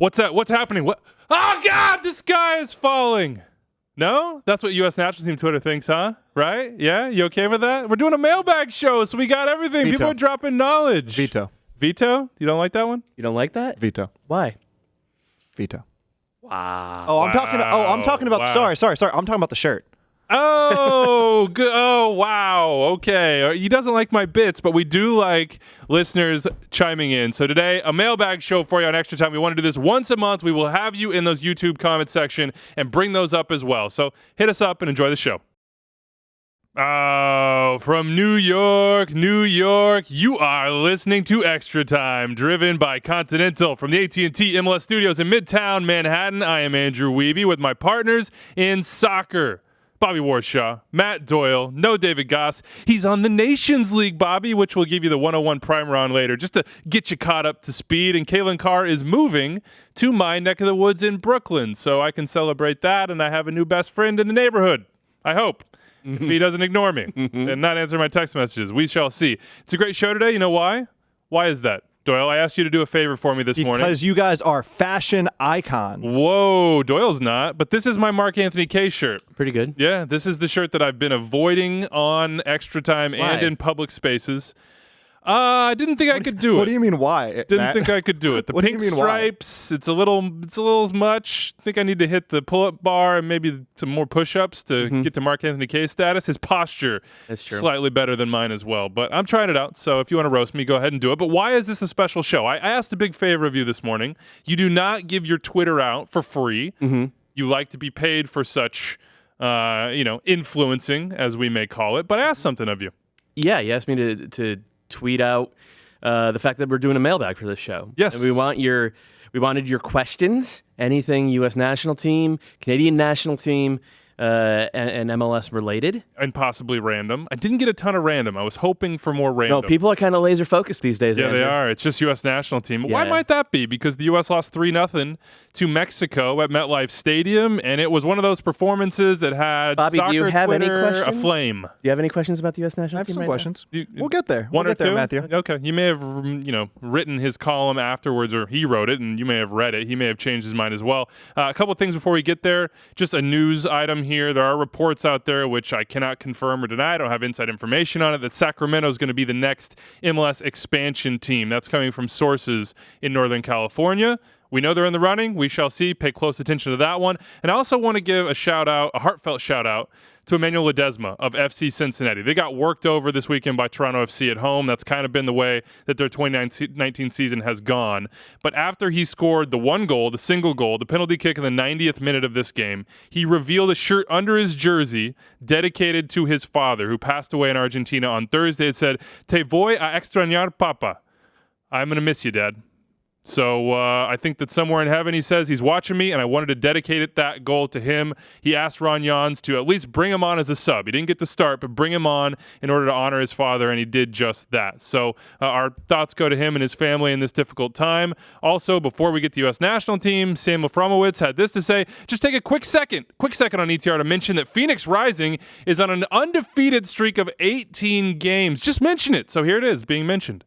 What's that? What's happening? What? Oh, God, the sky is falling. No? That's what U.S. National Team Twitter thinks, huh? Right? Yeah? You okay with that? We're doing a mailbag show, so we got everything. Veto. People are dropping knowledge. Veto. Veto? You don't like that one? You don't like that? Veto. Why? Veto. Wow. Oh, I'm talking about. Wow. Sorry. I'm talking about the shirt. Oh, good. Oh, wow. Okay. He doesn't like my bits, but we do like listeners chiming in. So today, a mailbag show for you on Extra Time. We want to do this once a month. We will have you in those YouTube comment section and bring those up as well. So hit us up and enjoy the show. Oh, from New York, you are listening to Extra Time, driven by Continental from the AT&T MLS studios in Midtown Manhattan. I am Andrew Wiebe with my partners in soccer. Bobby Warshaw, Matt Doyle, no David Goss. He's on the Nations League, Bobby, which we'll give you the 101 primer on later, just to get you caught up to speed. And Kalen Carr is moving to my neck of the woods in Brooklyn, so I can celebrate that, and I have a new best friend in the neighborhood. I hope. If he doesn't ignore me and not answer my text messages. We shall see. It's a great show today. You know why? Why is that? Doyle, I asked you to do a favor for me this morning. Because you guys are fashion icons. Whoa, Doyle's not. But this is my Mark Anthony K shirt. Pretty good. Yeah, this is the shirt that I've been avoiding on Extra Time Why? and in public spaces. I didn't think I could do it. What do you mean why? Didn't Matt? think I could do it. The What do you pink mean why? stripes, it's a little much. I think I need to hit the pull-up bar and maybe some more push-ups to get to Mark Anthony K status. His posture That's true. slightly better than mine as well. But I'm trying it out, so if you want to roast me, go ahead and do it. But why is this a special show? I asked a big favor of you this morning. You do not give your Twitter out for free. You like to be paid for such, influencing, as we may call it. But I asked something of you. Yeah, you asked me to tweet out the fact that we're doing a mailbag for this show. Yes. And we wanted your questions, anything U.S. national team, Canadian national team, and MLS related. And possibly random. I didn't get a ton of random. I was hoping for more random. No, people are kind of laser focused these days. Yeah, Andrew. they are. It's just U.S. national team. Why Yeah. might that be? Because the U.S. lost 3-0 to Mexico at MetLife Stadium, and it was one of those performances that had Bobby, do soccer you have any Twitter questions? aflame. Do you have any questions about the U.S. national I have team some right questions. You- We'll get there. One we'll or get there, two? Matthew. Okay. You may have, written his column afterwards, or he wrote it, and you may have read it. He may have changed his mind as well. A couple things before we get there. Just a news item here. There are reports out there, which I cannot confirm or deny. I don't have inside information on it, that Sacramento is going to be the next MLS expansion team. That's coming from sources in Northern California. We know they're in the running. We shall see. Pay close attention to that one. And I also want to give a heartfelt shout out to Emmanuel Ledesma of FC Cincinnati. They got worked over this weekend by Toronto FC at home. That's kind of been the way that their 2019 season has gone. But after he scored the single goal, the penalty kick in the 90th minute of this game, he revealed a shirt under his jersey dedicated to his father, who passed away in Argentina on Thursday. It said, "Te voy a extrañar, papa." I'm going to miss you, Dad. So I think that somewhere in heaven he says he's watching me, and I wanted to dedicate that goal to him. He asked Ron Jans to at least bring him on as a sub. He didn't get to start, but bring him on in order to honor his father, and he did just that. So our thoughts go to him and his family in this difficult time. Also, before we get to the U.S. national team, Sam Lafromowitz had this to say. Just take a quick second on ETR to mention that Phoenix Rising is on an undefeated streak of 18 games. Just mention it. So here it is being mentioned.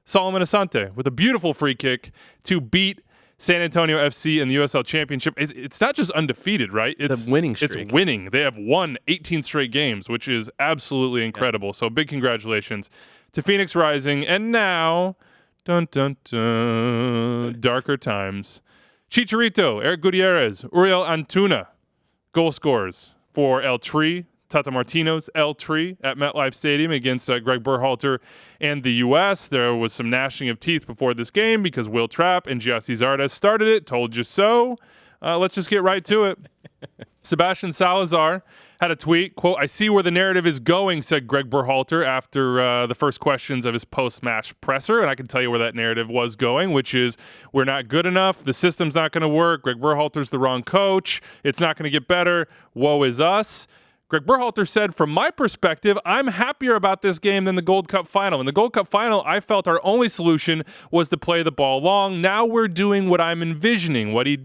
Solomon Asante with a beautiful free kick to beat San Antonio FC in the USL Championship. It's not just undefeated, right? It's a winning streak. It's winning. They have won 18 straight games, which is absolutely incredible. Yeah. So big congratulations to Phoenix Rising. And now, dun dun dun, darker times. Chicharito, Eric Gutierrez, Uriel Antuna, goal scorers for El Tri. Tata Martino's El Tri at MetLife Stadium against Gregg Berhalter and the U.S. There was some gnashing of teeth before this game because Will Trapp and Gyasi Zardes started it. Told you so. Let's just get right to it. Sebastian Salazar had a tweet, quote, "I see where the narrative is going," said Gregg Berhalter after the first questions of his post-match presser. And I can tell you where that narrative was going, which is we're not good enough. The system's not going to work. Gregg Berhalter's the wrong coach. It's not going to get better. Woe is us. Gregg Berhalter said, "From my perspective, I'm happier about this game than the Gold Cup final. In the Gold Cup final, I felt our only solution was to play the ball long. Now we're doing what I'm envisioning." What he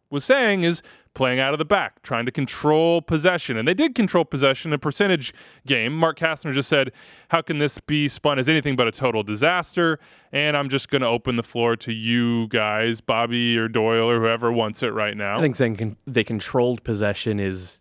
was saying is playing out of the back, trying to control possession. And they did control possession in a percentage game. Mark Kastner just said, how can this be spun as anything but a total disaster? And I'm just going to open the floor to you guys, Bobby or Doyle or whoever wants it right now. I think saying they controlled possession is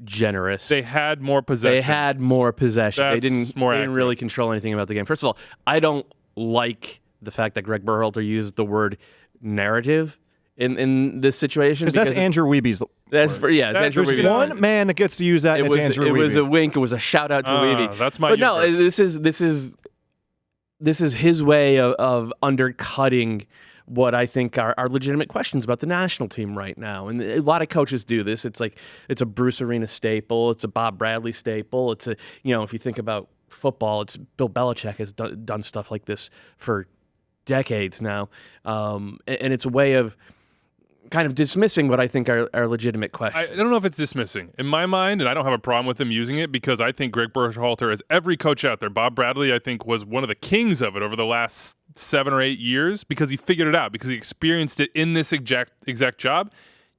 generous. They had more possession. They didn't accurate. really control anything about the game. First of all, I don't like the fact that Gregg Berhalter used the word narrative in this situation. Because that's Andrew Wiebe's. It's Andrew Wiebe. One man that gets to use that, and it's Andrew Wiebe. It was a wink. It was a shout out to Wiebe. That's my. But no, this is his way of undercutting what I think are legitimate questions about the national team right now. And a lot of coaches do this. It's like it's a Bruce Arena staple. It's a Bob Bradley staple. It's a, if you think about football, it's Bill Belichick has done stuff like this for decades now. And it's a way of kind of dismissing what I think are legitimate questions. I don't know if it's dismissing. In my mind, and I don't have a problem with him using it, because I think Gregg Berhalter, as every coach out there, Bob Bradley, I think, was one of the kings of it over the last 7 or 8 years, because he figured it out, because he experienced it in this exact job.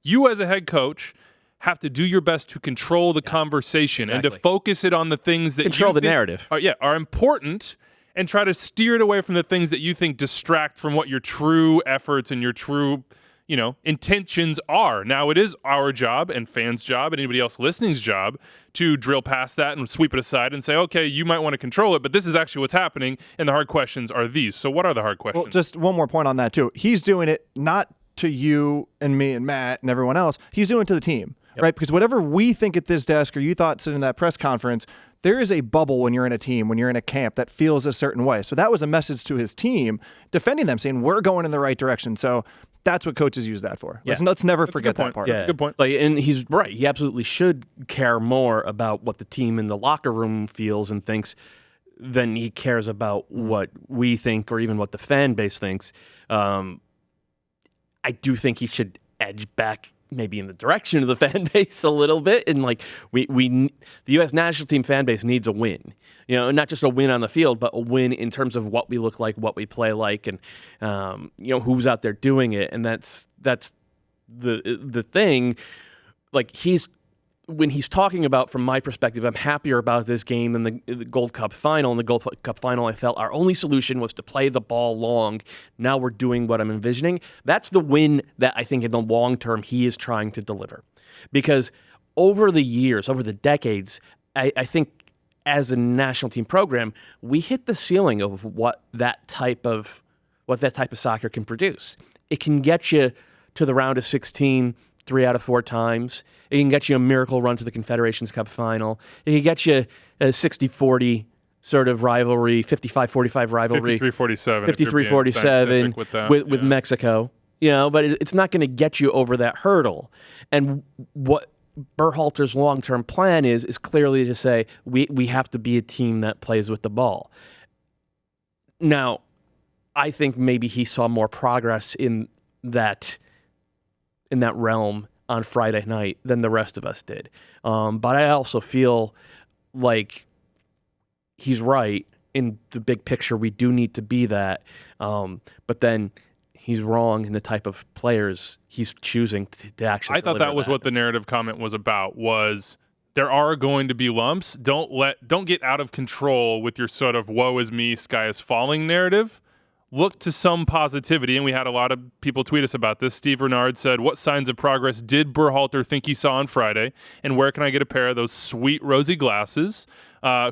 You as a head coach have to do your best to control the conversation and to focus it on the things that control you the think narrative are important, and try to steer it away from the things that you think distract from what your true efforts and your true intentions are. Now, it is our job and fans' job and anybody else listening's job to drill past that and sweep it aside and say, okay, you might want to control it, but this is actually what's happening, and the hard questions are these. So what are the hard questions? Well, just one more point on that, too. He's doing it not to you and me and Matt and everyone else. He's doing it to the team, right? Because whatever we think at this desk or you thought sitting in that press conference, there is a bubble when you're in a team, when you're in a camp that feels a certain way. So that was a message to his team, defending them, saying, we're going in the right direction. So that's what coaches use that for. Let's never forget that part. That's a good point. And he's right. He absolutely should care more about what the team in the locker room feels and thinks than he cares about what we think or even what the fan base thinks. I do think he should edge back maybe in the direction of the fan base a little bit. And the U.S. national team fan base needs a win, not just a win on the field, but a win in terms of what we look like, what we play like, and, who's out there doing it. And that's the thing. When he's talking about, from my perspective, I'm happier about this game than the Gold Cup final. In the Gold Cup final, I felt our only solution was to play the ball long. Now we're doing what I'm envisioning. That's the win that I think in the long term he is trying to deliver. Because over the years, over the decades, I think as a national team program, we hit the ceiling of what that type of soccer can produce. It can get you to the round of 16 3 out of 4 times. It can get you a miracle run to the Confederations Cup final. It can get you a 60-40 sort of rivalry, 55-45 rivalry. 53-47. 53-47 with Mexico. But it's not going to get you over that hurdle. And what Berhalter's long-term plan is clearly to say, we have to be a team that plays with the ball. Now, I think maybe he saw more progress in that realm on Friday night than the rest of us did. But I also feel like he's right in the big picture. We do need to be that. But then he's wrong in the type of players he's choosing to actually. I thought that was what the narrative comment was about, was there are going to be lumps. Don't get out of control with your sort of woe is me, sky is falling narrative. Look to some positivity, and we had a lot of people tweet us about this. Steve Renard said, what signs of progress did Berhalter think he saw on Friday, and where can I get a pair of those sweet rosy glasses?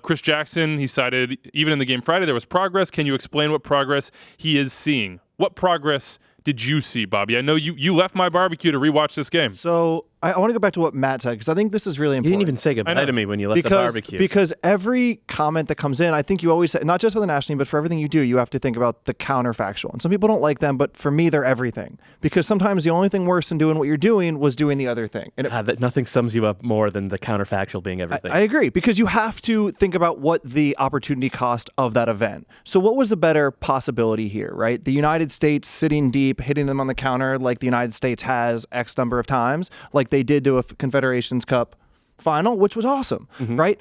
Chris Jackson, he cited, even in the game Friday, there was progress. Can you explain what progress he is seeing? What progress did you see, Bobby? I know you left my barbecue to rewatch this game. So I want to go back to what Matt said, because I think this is really important. You didn't even say goodbye to me when you left the barbecue. Because every comment that comes in, I think you always say, not just for the national team, but for everything you do, you have to think about the counterfactual. And some people don't like them, but for me, they're everything. Because sometimes the only thing worse than doing what you're doing was doing the other thing. And nothing sums you up more than the counterfactual being everything. I agree, because you have to think about what the opportunity cost of that event. So what was the better possibility here, right? The United States sitting deep, hitting them on the counter like the United States has X number of times, like they did to a Confederations Cup final, which was awesome, right?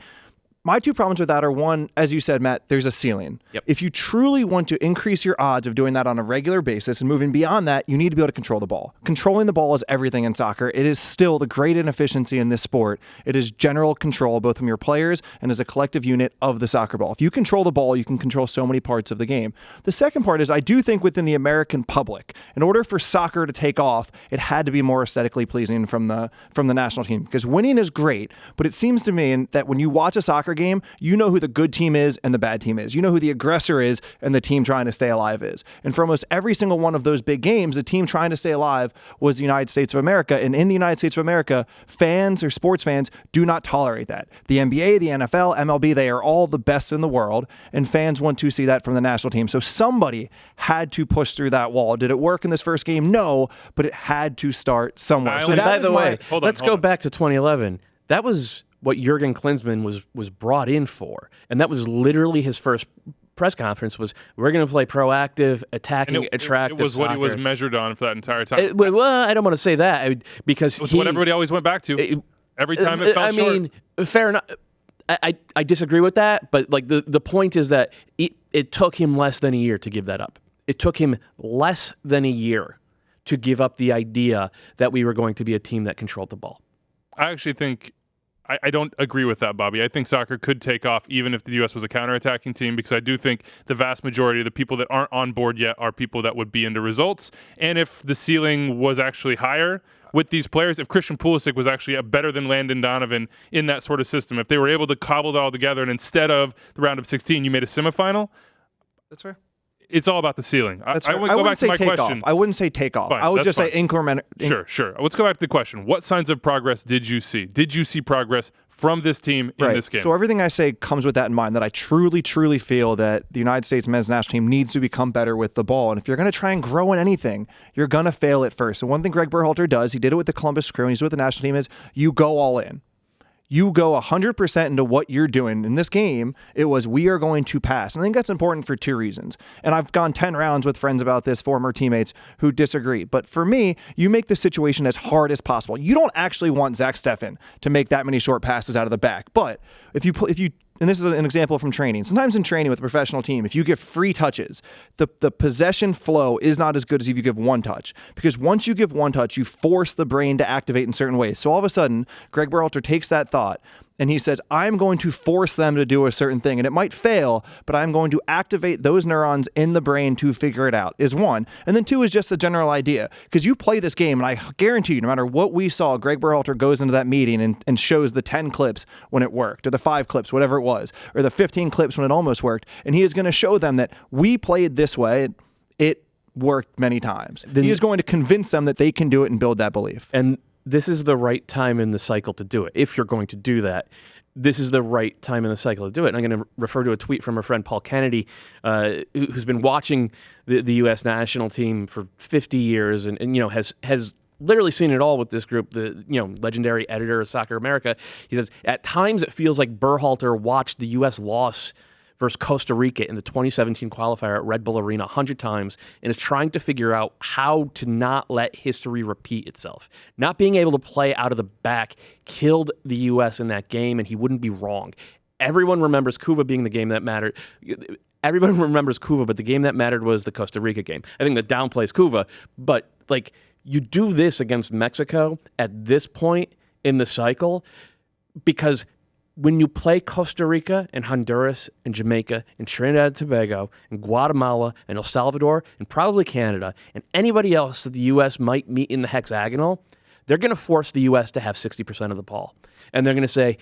My two problems with that are, one, as you said, Matt, there's a ceiling. Yep. If you truly want to increase your odds of doing that on a regular basis and moving beyond that, you need to be able to control the ball. Controlling the ball is everything in soccer. It is still the great inefficiency in this sport. It is general control, both from your players and as a collective unit of the soccer ball. If you control the ball, you can control so many parts of the game. The second part is, I do think within the American public, in order for soccer to take off, it had to be more aesthetically pleasing from the national team. Because winning is great, but it seems to me that when you watch a soccer game, you know who the good team is and the bad team is. You know who the aggressor is and the team trying to stay alive is. And for almost every single one of those big games, the team trying to stay alive was the United States of America. And in the United States of America, fans or sports fans do not tolerate that. The NBA, the NFL, MLB, they are all the best in the world, and fans want to see that from the national team. So somebody had to push through that wall. Did it work in this first game? No, but it had to start somewhere. So by the way, let's go back to 2011. That was what Jurgen Klinsmann was brought in for, and that was literally his first press conference. Was we're going to play proactive, attacking, attractive. It was soccer. what he was measured on for that entire time. Well, I don't want to say that because it's what everybody always went back to. Every time it fell short. I mean, fair enough. I disagree with that, but like the point is that it took him less than a year to give that up. It took him less than a year to give up the idea that we were going to be a team that controlled the ball. I actually think I don't agree with that, Bobby. I think soccer could take off even if the U.S. was a counterattacking team, because I do think the vast majority of the people that aren't on board yet are people that would be into results. And if the ceiling was actually higher with these players, if Christian Pulisic was actually better than Landon Donovan in that sort of system, if they were able to cobble it all together and instead of the round of 16, you made a semifinal. That's fair. It's all about the ceiling. I wouldn't go back to my question. I wouldn't say take off. Fine, I would just fine. say incremental. Sure. Let's go back to the question. What signs of progress did you see? Did you see progress from this team in this game? So everything I say comes with that in mind, that I truly, truly feel that the United States men's national team needs to become better with the ball. And if you're going to try and grow in anything, you're going to fail at first. And one thing Gregg Berhalter does, he did it with the Columbus Crew, and he's with the national team, is you go all in. You go 100% into what you're doing. In this game, it was, we are going to pass. And I think that's important for two reasons. And I've gone 10 rounds with friends about this, former teammates who disagree. But for me, you make the situation as hard as possible. You don't actually want Zach Steffen to make that many short passes out of the back. But if you and this is an example from training. Sometimes in training with a professional team, if you give free touches, the possession flow is not as good as if you give one touch. Because once you give one touch, you force the brain to activate in certain ways. So all of a sudden, Gregg Berhalter takes that thought and he says, I'm going to force them to do a certain thing. And it might fail, but I'm going to activate those neurons in the brain to figure it out, is one. And then two is just the general idea. Because you play this game, and I guarantee you, no matter what we saw, Gregg Berhalter goes into that meeting and shows the 10 clips when it worked, or the 5 clips, whatever it was, or the 15 clips when it almost worked. And he is going to show them that we played this way. It worked many times. He is going to convince them that they can do it and build that belief. And this is the right time in the cycle to do it. If you're going to do that, this is the right time in the cycle to do it. And I'm going to refer to a tweet from our friend Paul Kennedy, who's been watching the U.S. national team for 50 years and has literally seen it all with this group, the legendary editor of Soccer America. He says, at times it feels like Berhalter watched the U.S. loss versus Costa Rica in the 2017 qualifier at Red Bull Arena 100 times and is trying to figure out how to not let history repeat itself. Not being able to play out of the back killed the U.S. in that game, and he wouldn't be wrong. Everyone remembers Cuba being the game that mattered. Everyone remembers Cuba, but the game that mattered was the Costa Rica game. I think that downplays Cuba, but you do this against Mexico at this point in the cycle because when you play Costa Rica and Honduras and Jamaica and Trinidad and Tobago and Guatemala and El Salvador and probably Canada and anybody else that the U.S. might meet in the hexagonal, they're going to force the U.S. to have 60% of the ball. And they're going to say,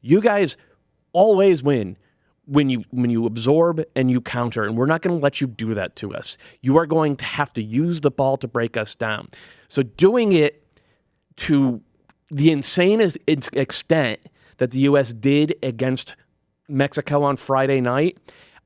you guys always win when you absorb and you counter, and we're not going to let you do that to us. You are going to have to use the ball to break us down. So doing it to the insane extent that the U.S. did against Mexico on Friday night,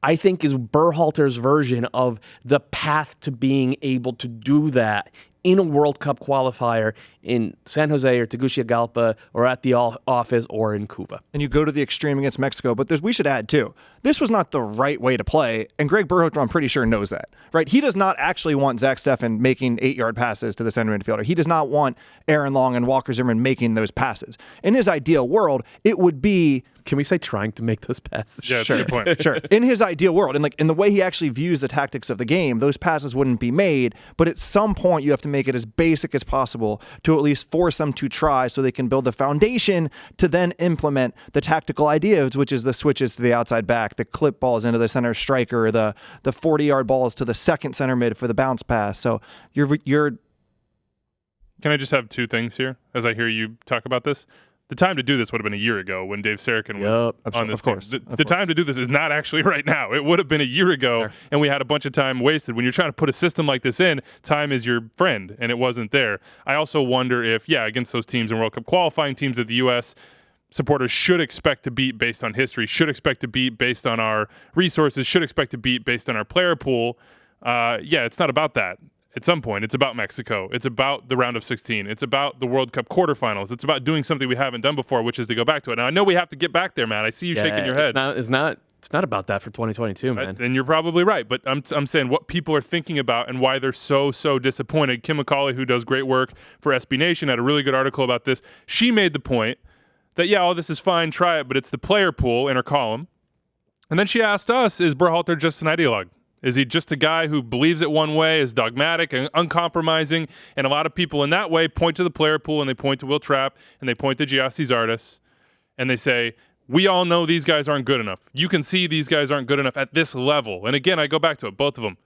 I think is Berhalter's version of the path to being able to do that in a World Cup qualifier in San Jose or Tegucigalpa or at the office or in Cuba. And you go to the extreme against Mexico, but we should add too, this was not the right way to play, and Gregg Berhalter, I'm pretty sure, knows that, right? He does not actually want Zach Steffen making 8-yard passes to the center midfielder. He does not want Aaron Long and Walker Zimmerman making those passes. In his ideal world, it would be... Can we say trying to make those passes? Yeah, that's a good point. Sure. In his ideal world, and like in the way he actually views the tactics of the game, those passes wouldn't be made, but at some point you have to make it as basic as possible to at least force them to try so they can build the foundation to then implement the tactical ideas, which is the switches to the outside back, the clip balls into the center striker, the 40-yard balls to the second center mid for the bounce pass. So you're Can I just have two things here as I hear you talk about this? The time to do this would have been a year ago when Dave Sargent was on this team. The time to do this is not actually right now. It would have been a year ago, and we had a bunch of time wasted. When you're trying to put a system like this in, time is your friend, and it wasn't there. I also wonder if, against those teams in World Cup qualifying teams that the U.S. supporters should expect to beat based on history, should expect to beat based on our resources, should expect to beat based on our player pool. It's not about that. At some point, it's about Mexico. It's about the round of 16. It's about the World Cup quarterfinals. It's about doing something we haven't done before, which is to go back to it. Now, I know we have to get back there, Matt. I see you shaking your head. It's not about that for 2022, man. And you're probably right. But I'm saying what people are thinking about and why they're so disappointed. Kim McCauley, who does great work for SB Nation, had a really good article about this. She made the point that, this is fine, try it, but it's the player pool in her column. And then she asked us, is Berhalter just an ideologue? Is he just a guy who believes it one way, is dogmatic and uncompromising? And a lot of people in that way point to the player pool, and they point to Will Trapp, and they point to Gyasi Zardes, and they say, we all know these guys aren't good enough. You can see these guys aren't good enough at this level. And again, I go back to it, both of them.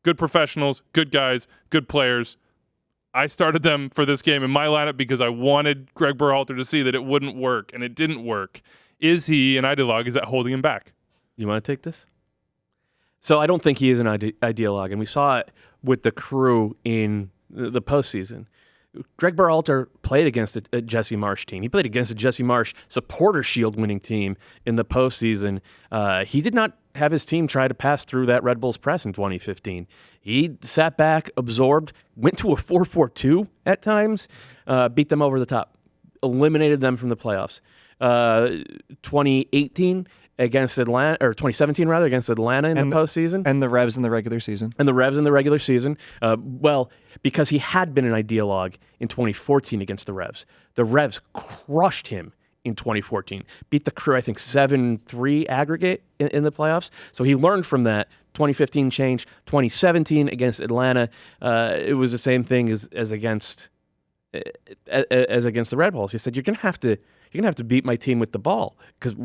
Good professionals, good guys, good players. I started them for this game in my lineup because I wanted Gregg Berhalter to see that it wouldn't work, and it didn't work. Is he an ideologue? Is that holding him back? You want to take this? So I don't think he is an ideologue, and we saw it with the Crew in the postseason. Gregg Berhalter played against a Jesse Marsch team. He played against a Jesse Marsch Supporter Shield winning team in the postseason. He did not have his team try to pass through that Red Bulls press in 2015. He sat back, absorbed, went to a 4-4-2 at times, beat them over the top, eliminated them from the playoffs. 2018 against Atlanta, or 2017 rather, against Atlanta in the postseason. And the Revs in the regular season. Because he had been an ideologue in 2014 against the Revs. The Revs crushed him in 2014. Beat the Crew, I think, 7-3 aggregate in the playoffs. So he learned from that. 2015 change. 2017 against Atlanta, it was the same thing as against the Red Bulls. He said, you're gonna have to beat my team with the ball because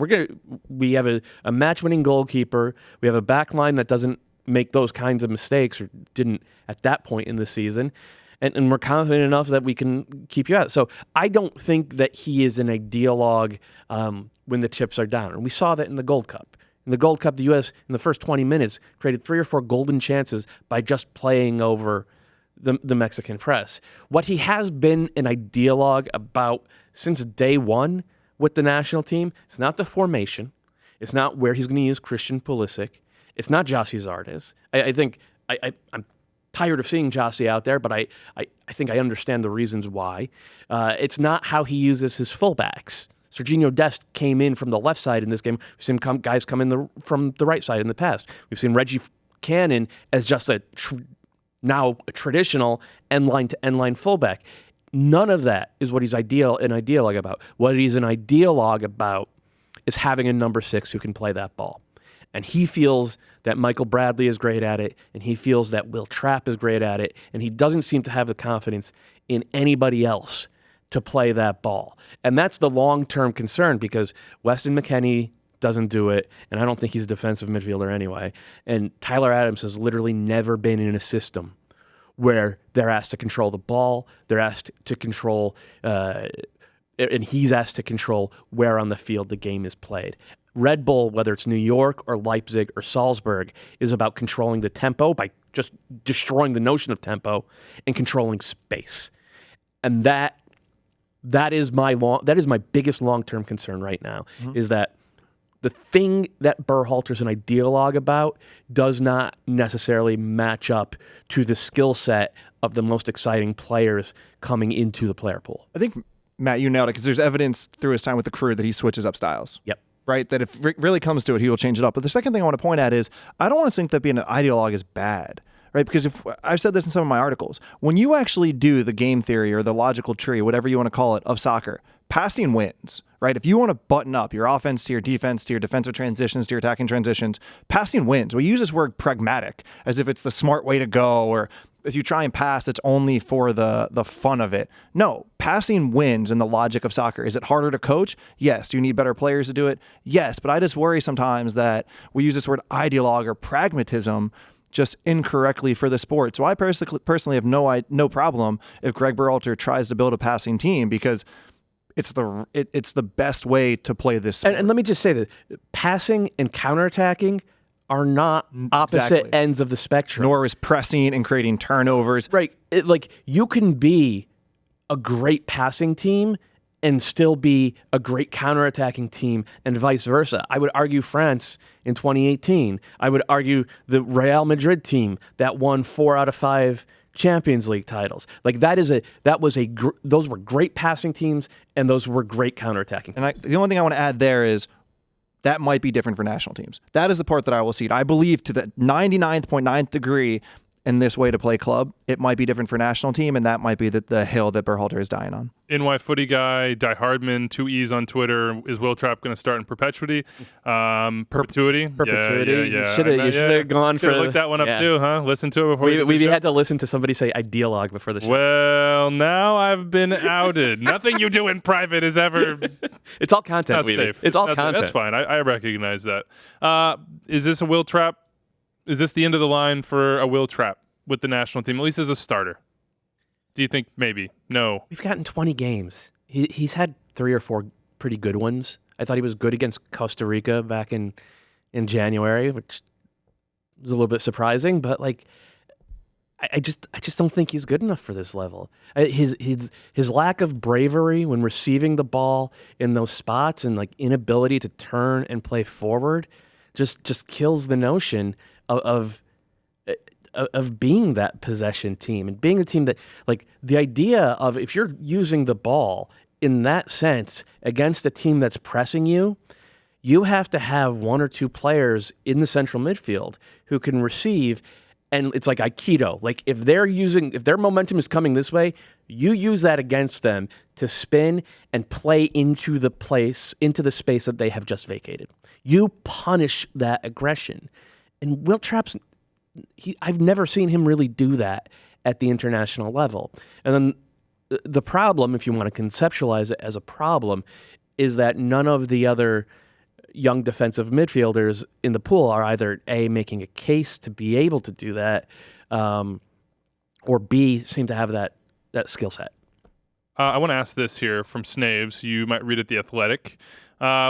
we have a match-winning goalkeeper. We have a back line that doesn't make those kinds of mistakes, or didn't at that point in the season. And we're confident enough that we can keep you out. So I don't think that he is an ideologue when the chips are down. And we saw that in the Gold Cup. In the Gold Cup, the U.S. in the first 20 minutes created 3 or 4 golden chances by just playing over the Mexican press. What he has been an ideologue about since day one with the national team, it's not the formation. It's not where he's going to use Christian Pulisic. It's not Gyasi Zardes. I think I'm tired of seeing Gyasi out there, but I think I understand the reasons why. It's not how he uses his fullbacks. Serginho Dest came in from the left side in this game. We've seen guys come in from the right side in the past. We've seen Reggie Cannon as just now a traditional end-line to end-line fullback. None of that is what he's an ideologue about. What he's an ideologue about is having a number 6 who can play that ball. And he feels that Michael Bradley is great at it, and he feels that Will Trapp is great at it, and he doesn't seem to have the confidence in anybody else to play that ball. And that's the long-term concern, because Weston McKennie doesn't do it, and I don't think he's a defensive midfielder anyway. And Tyler Adams has literally never been in a system where they're asked to control the ball, they're asked to control, and he's asked to control where on the field the game is played. Red Bull, whether it's New York or Leipzig or Salzburg, is about controlling the tempo by just destroying the notion of tempo and controlling space. And that is my biggest long-term concern right now, is that the thing that Berhalter's an ideologue about does not necessarily match up to the skill set of the most exciting players coming into the player pool. I think, Matt, you nailed it, because there's evidence through his time with the Crew that he switches up styles. Yep. Right? That if it really comes to it, he will change it up. But the second thing I want to point at is I don't want to think that being an ideologue is bad. Right? Because if I've said this in some of my articles, when you actually do the game theory or the logical tree, whatever you want to call it, of soccer, passing wins, right? If you want to button up your offense to your defense, to your defensive transitions, to your attacking transitions, passing wins. We use this word pragmatic as if it's the smart way to go, or if you try and pass, it's only for the fun of it. No, passing wins in the logic of soccer. Is it harder to coach? Yes. Do you need better players to do it? Yes. But I just worry sometimes that we use this word ideologue or pragmatism just incorrectly for the sport. So I personally have no problem if Gregg Berhalter tries to build a passing team, because it's the best way to play this sport. And let me just say that passing and counterattacking are not opposite ends of the spectrum. Nor is pressing and creating turnovers. Right. Like, you can be a great passing team and still be a great counterattacking team, and vice versa. I would argue France in 2018. I would argue the Real Madrid team that won 4 out of 5 Champions League titles. Like, those were great passing teams, and those were great counterattacking teams. And the only thing I want to add there is that might be different for national teams. That is the part that I will cede. I believe to the 99.9th degree in this way to play club, it might be different for national team, and that might be the hill that Berhalter is dying on. NY Footy Guy, Die Hardman, 2 E's on Twitter. Is Will Trapp going to start in perpetuity? Perpetuity? Perpetuity. Yeah. You should have gone for... Look that one up too, huh? Listen to it before we had to listen to somebody say ideologue before the show. Well, now I've been outed. Nothing you do in private is ever... It's all content, Not safe. It's all content. That's fine. I recognize that. Is this a Will Trapp? Is this the end of the line for a Will Trapp with the national team, at least as a starter? Do you think maybe? No. We've gotten 20 games. He's had 3 or 4 pretty good ones. I thought he was good against Costa Rica back in January, which was a little bit surprising, but like, I just don't think he's good enough for this level. His lack of bravery when receiving the ball in those spots, and like inability to turn and play forward just kills the notion of being that possession team, and being a team that, like, the idea of, if you're using the ball in that sense against a team that's pressing you, you have to have 1 or 2 players in the central midfield who can receive. And it's like Aikido. Like, if their momentum is coming this way, you use that against them to spin and play into the space that they have just vacated. You punish that aggression. And Will Trapp's, I've never seen him really do that at the international level. And then the problem, if you want to conceptualize it as a problem, is that none of the other young defensive midfielders in the pool are either A, making a case to be able to do that, or B, seem to have that skill set. I want to ask this here from Snaves. You might read it The Athletic.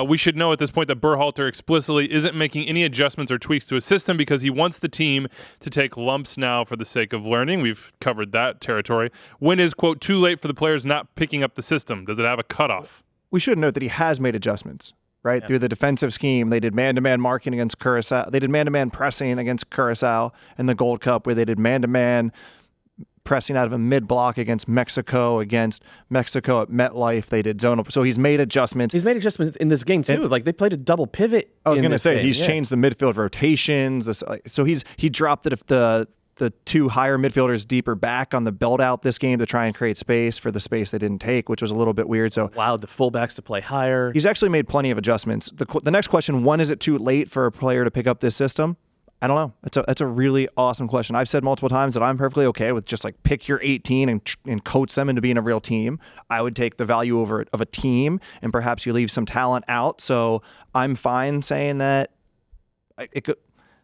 We should know at this point that Berhalter explicitly isn't making any adjustments or tweaks to his system because he wants the team to take lumps now for the sake of learning. We've covered that territory. When is, quote, too late for the players not picking up the system? Does it have a cutoff? We should note that he has made adjustments, right? Yeah. Through the defensive scheme. They did man-to-man marking against Curaçao. They did man-to-man pressing against Curaçao in the Gold Cup, where they did man-to-man pressing out of a mid-block against Mexico at MetLife. They did zonal. So he's made adjustments. He's made adjustments in this game, too. Like, they played a double pivot. I was going to say, he's changed the midfield rotations. So he dropped the 2 higher midfielders deeper back on the build-out this game to try and create space for the space they didn't take, which was a little bit weird. So allowed the fullbacks to play higher. He's actually made plenty of adjustments. The next question, when is it too late for a player to pick up this system? I don't know. That's a really awesome question. I've said multiple times that I'm perfectly okay with just like pick your 18 and coach them into being a real team. I would take the value of a team, and perhaps you leave some talent out. So I'm fine saying that it could.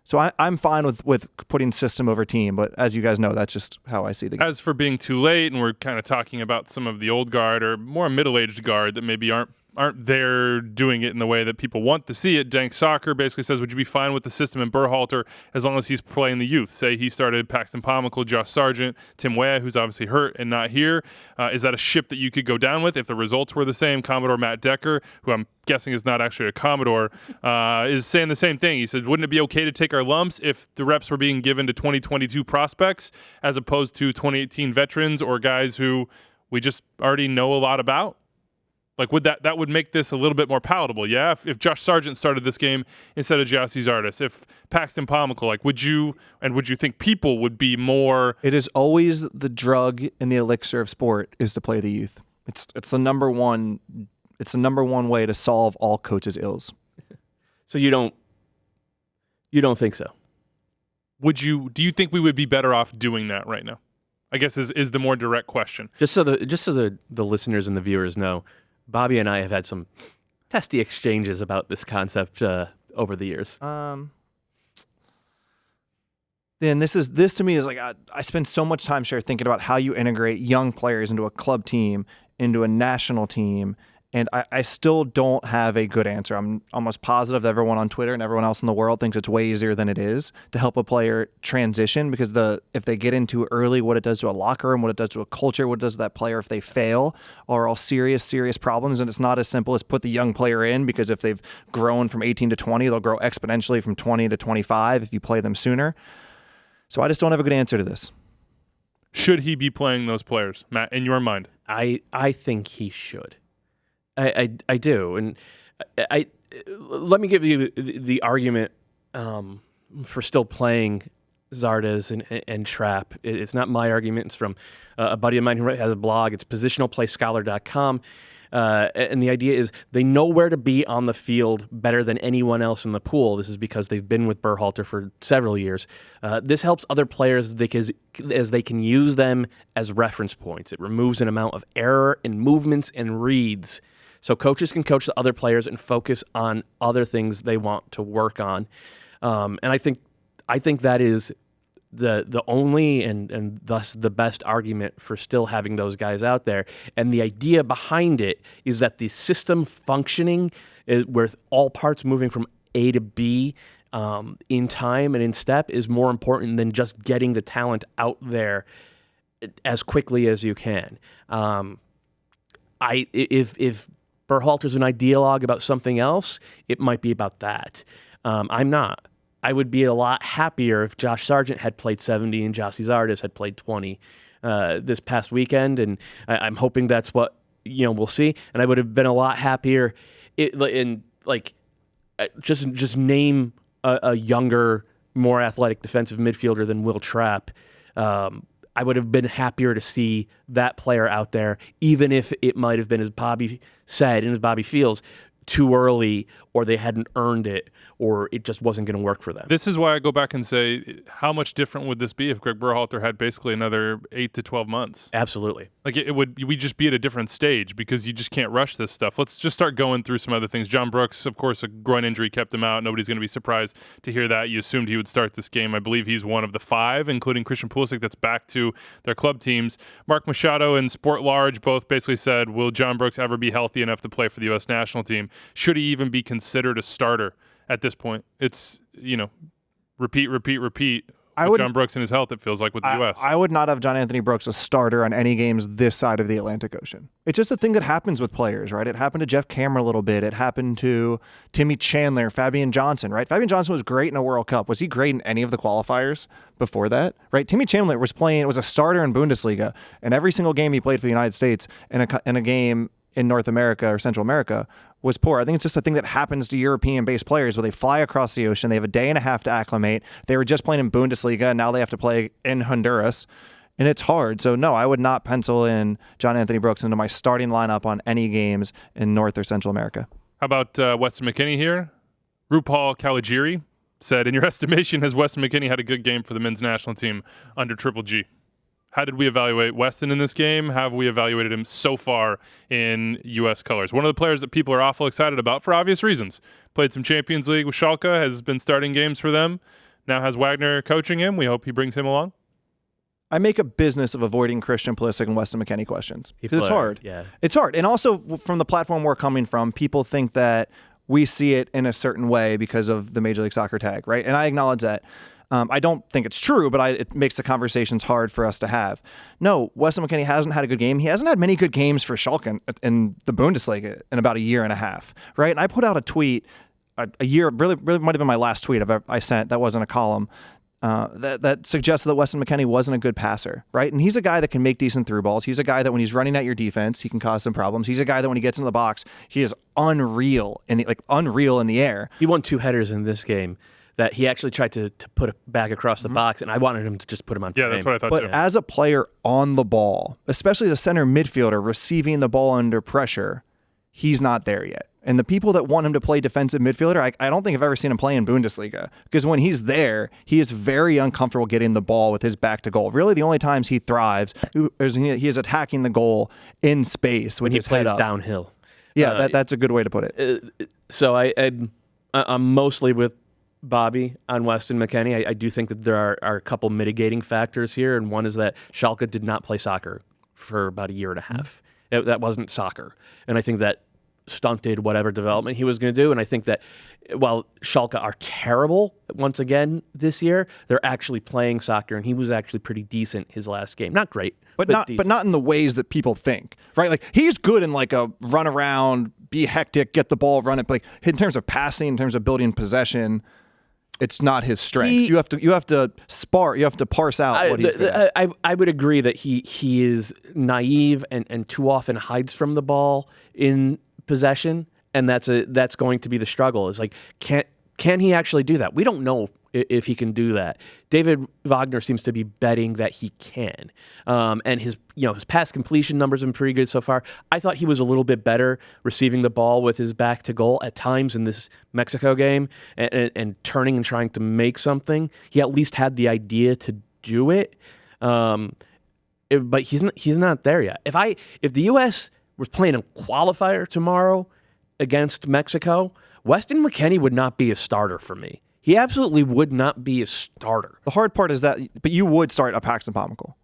So I'm fine with putting system over team, but as you guys know, that's just how I see the game. As for being too late, and we're kind of talking about some of the old guard or more middle-aged guard that maybe aren't aren't there doing it in the way that people want to see it. Dank Soccer basically says, would you be fine with the system in Berhalter as long as he's playing the youth? Say he started Paxton Pomykal, Josh Sargent, Tim Weah, who's obviously hurt and not here. Is that a ship that you could go down with if the results were the same? Commodore Matt Decker, who I'm guessing is not actually a Commodore, is saying the same thing. He said, wouldn't it be okay to take our lumps if the reps were being given to 2022 prospects as opposed to 2018 veterans or guys who we just already know a lot about? Like, would that would make this a little bit more palatable? Yeah, if Josh Sargent started this game instead of Gyasi Zardes, if Paxton Pomykal, like, would you think people would be more? It is always the drug and the elixir of sport is to play the youth. It's the number one. It's the number one way to solve all coaches' ills. So you don't think so? Do you think we would be better off doing that right now? I guess is the more direct question. Just so the listeners and the viewers know, Bobby and I have had some testy exchanges about this concept over the years. Then this to me is like I spend so much time thinking about how you integrate young players into a club team, into a national team, and I still don't have a good answer. I'm almost positive that everyone on Twitter and everyone else in the world thinks it's way easier than it is to help a player transition, because if they get into early, what it does to a locker room, what it does to a culture, what it does to that player if they fail, are all serious problems. And it's not as simple as put the young player in, because if they've grown from 18 to 20, they'll grow exponentially from 20 to 25 if you play them sooner. So I just don't have a good answer to this. Should he be playing those players, Matt, in your mind? I think he should. I do, and let me give you the argument for still playing Zardes and Trapp. It's not my argument. It's from a buddy of mine who has a blog. It's positionalplayscholar.com. And the idea is they know where to be on the field better than anyone else in the pool. This is because they've been with Berhalter for several years. This helps other players as they can use them as reference points. It removes an amount of error in movements and reads, so coaches can coach the other players and focus on other things they want to work on. And I think that is the only and thus the best argument for still having those guys out there. And the idea behind it is that the system functioning with all parts moving from A to B in time and in step is more important than just getting the talent out there as quickly as you can. If Berhalter's an ideologue about something else, it might be about that. I'm not. I would be a lot happier if Josh Sargent had played 70 and Gyasi Zardes had played 20 this past weekend, and I'm hoping that's what we'll see. And I would have been a lot happier just name a younger, more athletic defensive midfielder than Will Trapp. I would have been happier to see that player out there, even if it might have been, as Bobby said and as Bobby feels, too early, or they hadn't earned it, or it just wasn't going to work for them. This is why I go back and say, how much different would this be if Gregg Berhalter had basically another 8 to 12 months? Absolutely. Like we'd just be at a different stage, because you just can't rush this stuff. Let's just start going through some other things. John Brooks, of course, a groin injury kept him out. Nobody's going to be surprised to hear that. You assumed he would start this game. I believe he's one of the 5, including Christian Pulisic, that's back to their club teams. Mark Machado and Sport Large both basically said, will John Brooks ever be healthy enough to play for the U.S. national team? Should he even be considered a starter at this point? It's, repeat. With John Brooks and his health, it feels like with the U.S. I would not have John Anthony Brooks a starter on any games this side of the Atlantic Ocean. It's just a thing that happens with players, right? It happened to Jeff Cameron a little bit. It happened to Timmy Chandler, Fabian Johnson, right? Fabian Johnson was great in a World Cup. Was he great in any of the qualifiers before that, right? Timmy Chandler was a starter in Bundesliga, and every single game he played for the United States in a game in North America or Central America was poor. I think it's just a thing that happens to European-based players where they fly across the ocean. They have a day and a half to acclimate. They were just playing in Bundesliga, and now they have to play in Honduras, and it's hard. So, no, I would not pencil in John Anthony Brooks into my starting lineup on any games in North or Central America. How about Weston McKennie here? RuPaul Kalajiri said, in your estimation, has Weston McKennie had a good game for the men's national team under Triple G? How did we evaluate Weston in this game? How have we evaluated him so far in U.S. colors? One of the players that people are awful excited about for obvious reasons. Played some Champions League with Schalke, has been starting games for them. Now has Wagner coaching him. We hope he brings him along. I make a business of avoiding Christian Pulisic and Weston McKennie questions because it's hard. Yeah. It's hard. And also from the platform we're coming from, people think that we see it in a certain way because of the Major League Soccer tag, right? And I acknowledge that. I don't think it's true, but it makes the conversations hard for us to have. No, Weston McKennie hasn't had a good game. He hasn't had many good games for Schalke in the Bundesliga in about a year and a half, right? And I put out a tweet a year, really might have been my last tweet I sent. That wasn't a column. That suggested that Weston McKennie wasn't a good passer, right? And he's a guy that can make decent through balls. He's a guy that when he's running at your defense, he can cause some problems. He's a guy that when he gets into the box, he is unreal in the air. He won 2 headers in this game that he actually tried to put it back across the box, and I wanted him to just put him on frame. Yeah, that's what I thought But too. as a player on the ball, especially the center midfielder receiving the ball under pressure, he's not there yet. And the people that want him to play defensive midfielder, I don't think I've ever seen him play in Bundesliga, because when he's there, he is very uncomfortable getting the ball with his back to goal. Really, the only times he thrives is he is attacking the goal in space when he his plays head up. downhill. Yeah, that's a good way to put it. So I'm mostly with Bobby on Weston McKennie. I do think that there are a couple mitigating factors here, and one is that Schalke did not play soccer for about a year and a half. That wasn't soccer, and I think that stunted whatever development he was going to do. And I think that while Schalke are terrible once again this year, they're actually playing soccer, and he was actually pretty decent his last game. Not great, but not in the ways that people think, right? Like he's good in like a run around, be hectic, get the ball, run it. But like in terms of passing, in terms of building possession, it's not his strength. You have to parse out what he's good at. I would agree that he is naive and too often hides from the ball in possession, and that's going to be the struggle. Is like can he actually do that? We don't know if he can do that. David Wagner seems to be betting that he can, and his pass completion numbers have been pretty good so far. I thought he was a little bit better receiving the ball with his back to goal at times in this Mexico game, and turning and trying to make something. He at least had the idea to do it, but he's not there yet. If the U.S. was playing a qualifier tomorrow against Mexico, Weston McKennie would not be a starter for me. He absolutely would not be a starter. The hard part is that, but you would start a Paxton Pomykal.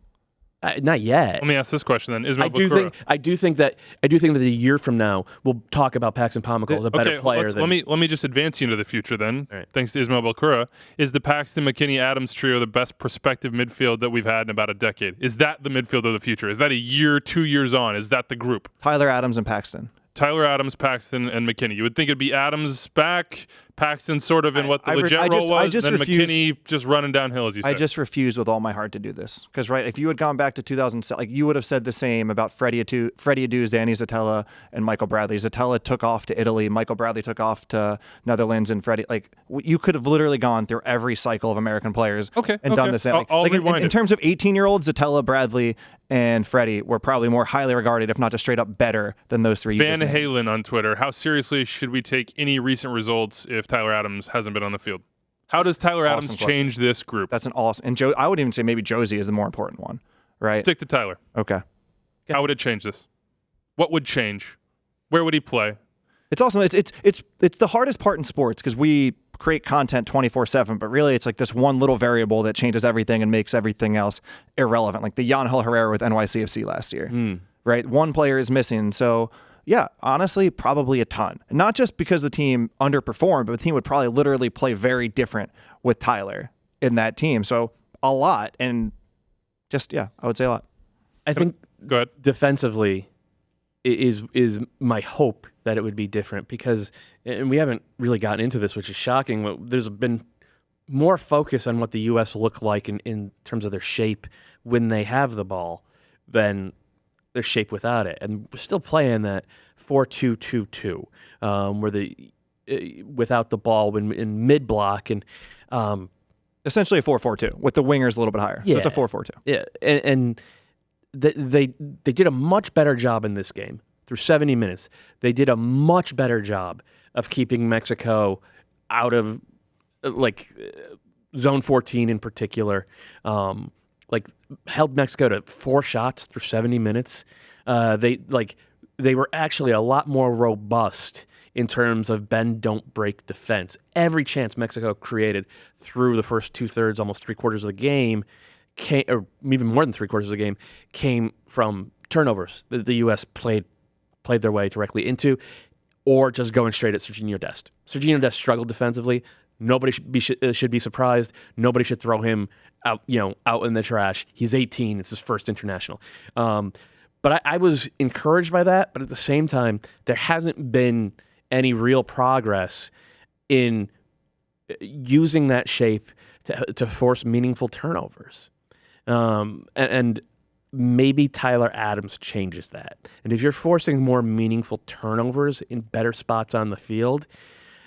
Not yet. Let me ask this question then. I do think that a year from now we'll talk about Paxton Pomykal as a better player. Let me just advance you into the future then. Right. Thanks to Ismail Belkura. Is the Paxton McKennie Adams trio the best prospective midfield that we've had in about a decade? Is that the midfield of the future? Is that a year, 2 years on? Is that the group? Tyler Adams and Paxton. Tyler Adams, Paxton, and McKennie. You would think it'd be Adams back, Paxton sort of in what the legit role was, then McKennie just running downhill, as you said. I just refuse with all my heart to do this. Because, right, if you had gone back to 2007, like you would have said the same about Freddie Adu, Danny Zatella, and Michael Bradley. Zatella took off to Italy. Michael Bradley took off to Netherlands, and Freddie, like, you could have literally gone through every cycle of American players and done the same. I'll rewind in terms of 18-year-olds, Zatella, Bradley, and Freddie were probably more highly regarded, if not just straight up better, than those three. Van Halen on Twitter. How seriously should we take any recent results if Tyler Adams hasn't been on the field? How does Tyler Adams change this group? That's an awesome. And I would even say maybe Josie is the more important one, right? Stick to Tyler. Okay. How would it change this? What would change? Where would he play? It's awesome. It's the hardest part in sports because we create content 24/7, but really it's like this one little variable that changes everything and makes everything else irrelevant. Like the Jan Herrera with NYCFC last year, right? One player is missing, so. Yeah, honestly, probably a ton. Not just because the team underperformed, but the team would probably literally play very different with Tyler in that team. So a lot. And I would say a lot. I think Go ahead. Defensively is my hope that it would be different because, and we haven't really gotten into this, which is shocking. There's been more focus on what the U.S. look like in terms of their shape when they have the ball than their shape without it, and we're still playing that 4-2-2-2, where without the ball in mid block and essentially a 4-4-2 with the wingers a little bit higher. So it's a 4-4-2. Yeah, and they did a much better job in this game through 70 minutes. They did a much better job of keeping Mexico out of zone 14 in particular. Held Mexico to 4 shots through 70 minutes. They were actually a lot more robust in terms of bend, don't break defense. Every chance Mexico created through the first 2/3, almost 3/4 of the game, or even more than 3/4 of the game, came from turnovers that the U.S. played their way directly into, or just going straight at Sergio Dest. Sergio Dest struggled defensively. Nobody should be surprised. Nobody should throw him out in the trash. He's 18. It's his first international. But I was encouraged by that. But at the same time, there hasn't been any real progress in using that shape to force meaningful turnovers. And maybe Tyler Adams changes that. And if you're forcing more meaningful turnovers in better spots on the field,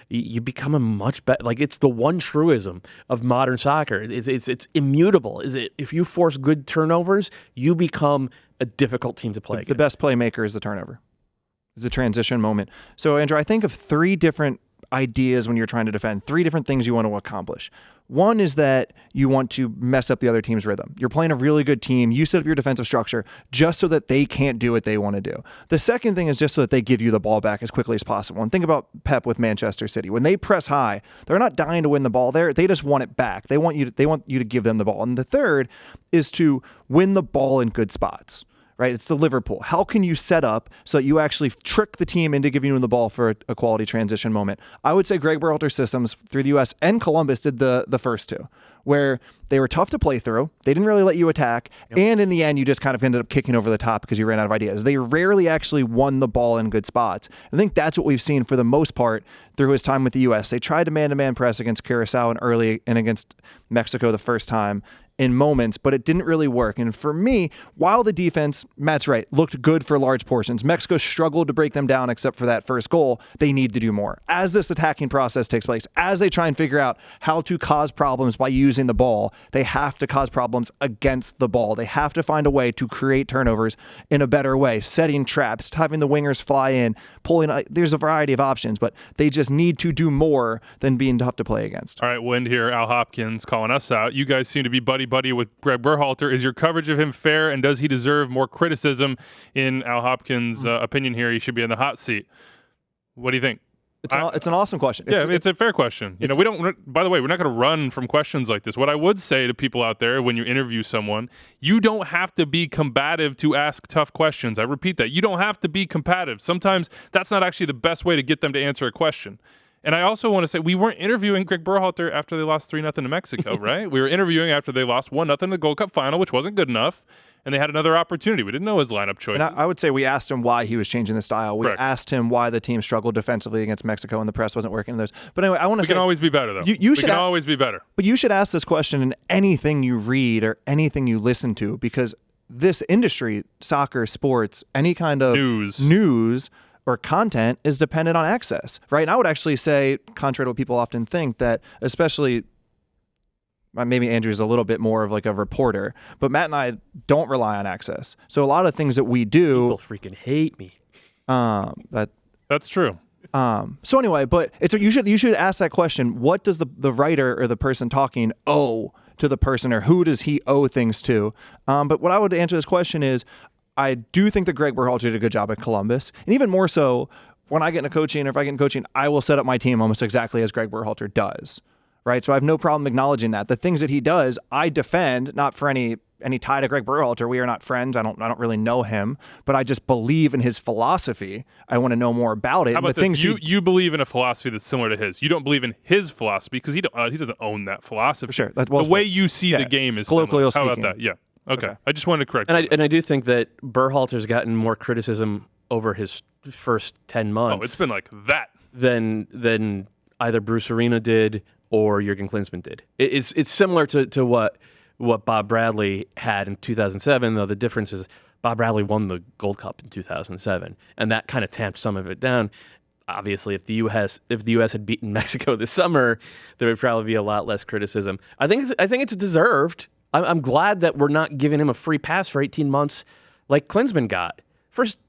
you become a much better, like, it's the one truism of modern soccer. It's immutable. If you force good turnovers, you become a difficult team to play against. The best playmaker is the turnover. It's a transition moment. So, Andrew, I think of 3 different ideas when you're trying to defend, 3 different things you want to accomplish. One is that you want to mess up the other team's rhythm. You're playing a really good team. You set up your defensive structure just so that they can't do what they want to do. The second thing is just so that they give you the ball back as quickly as possible. And think about Pep with Manchester City. When they press high, they're not dying to win the ball there. They just want it back. They want you to give them the ball. And the third is to win the ball in good spots. Right? It's the Liverpool. How can you set up so that you actually trick the team into giving you the ball for a quality transition moment? I would say Gregg Berhalter systems through the U.S. and Columbus did the first 2, where they were tough to play through. They didn't really let you attack. Yep. And in the end, you just kind of ended up kicking over the top because you ran out of ideas. They rarely actually won the ball in good spots. I think that's what we've seen for the most part through his time with the U.S. They tried to man-to-man press against Curacao and early and against Mexico the first time in moments, but it didn't really work. And for me, while the defense, Matt's right, looked good for large portions, Mexico struggled to break them down except for that first goal. They need to do more. As this attacking process takes place, as they try and figure out how to cause problems by using the ball, they have to cause problems against the ball. They have to find a way to create turnovers in a better way, setting traps, having the wingers fly in, pulling. There's a variety of options, but they just need to do more than being tough to play against. All right, Wind here, Al Hopkins calling us out. You guys seem to be buddy with Gregg Berhalter. Is your coverage of him fair, and does he deserve more criticism? In Al Hopkins' opinion here, he should be in the hot seat. What do you think? It's an awesome question. It's a fair question. We don't. By the way, we're not going to run from questions like this. What I would say to people out there when you interview someone, you don't have to be combative to ask tough questions. I repeat that. You don't have to be combative. Sometimes that's not actually the best way to get them to answer a question. And I also want to say we weren't interviewing Gregg Berhalter after they lost 3-0 to Mexico, right? We were interviewing after they lost 1-0 in the Gold Cup final, which wasn't good enough, and they had another opportunity. We didn't know his lineup choices. And I would say we asked him why he was changing the style. We Correct. asked him why the team struggled defensively against Mexico and the press wasn't working in those. But anyway, I want to say... We can always be better, though. We can always be better. But you should ask this question in anything you read or anything you listen to, because this industry, soccer, sports, any kind of news or content is dependent on access, right? And I would actually say, contrary to what people often think, that especially maybe Andrew's a little bit more of like a reporter, but Matt and I don't rely on access. So a lot of things that we do... People freaking hate me. That's true. So anyway, but you should ask that question. What does the writer or the person talking owe to the person, or who does he owe things to? But what I would answer this question is, I do think that Gregg Berhalter did a good job at Columbus. And even more so, when I get into coaching, or if I get in coaching, I will set up my team almost exactly as Gregg Berhalter does. Right? So I have no problem acknowledging that. The things that he does, I defend, not for any tie to Gregg Berhalter. We are not friends. I don't really know him, but I just believe in his philosophy. I want to know more about it. How about this? You believe in a philosophy that's similar to his. You don't believe in his philosophy because he doesn't own that philosophy. For sure. The way you see the game is colloquial similar. speaking. How about that? Yeah. Okay. I just wanted to correct and I do think that Berhalter's gotten more criticism over his first 10 months. Oh, it's been like that. Than either Bruce Arena did or Jurgen Klinsmann did. It's similar to what Bob Bradley had in 2007, though the difference is Bob Bradley won the Gold Cup in 2007, and that kind of tamped some of it down. Obviously, if the U.S. had beaten Mexico this summer, there would probably be a lot less criticism. I think it's deserved. I'm glad that we're not giving him a free pass for 18 months like Klinsmann got. First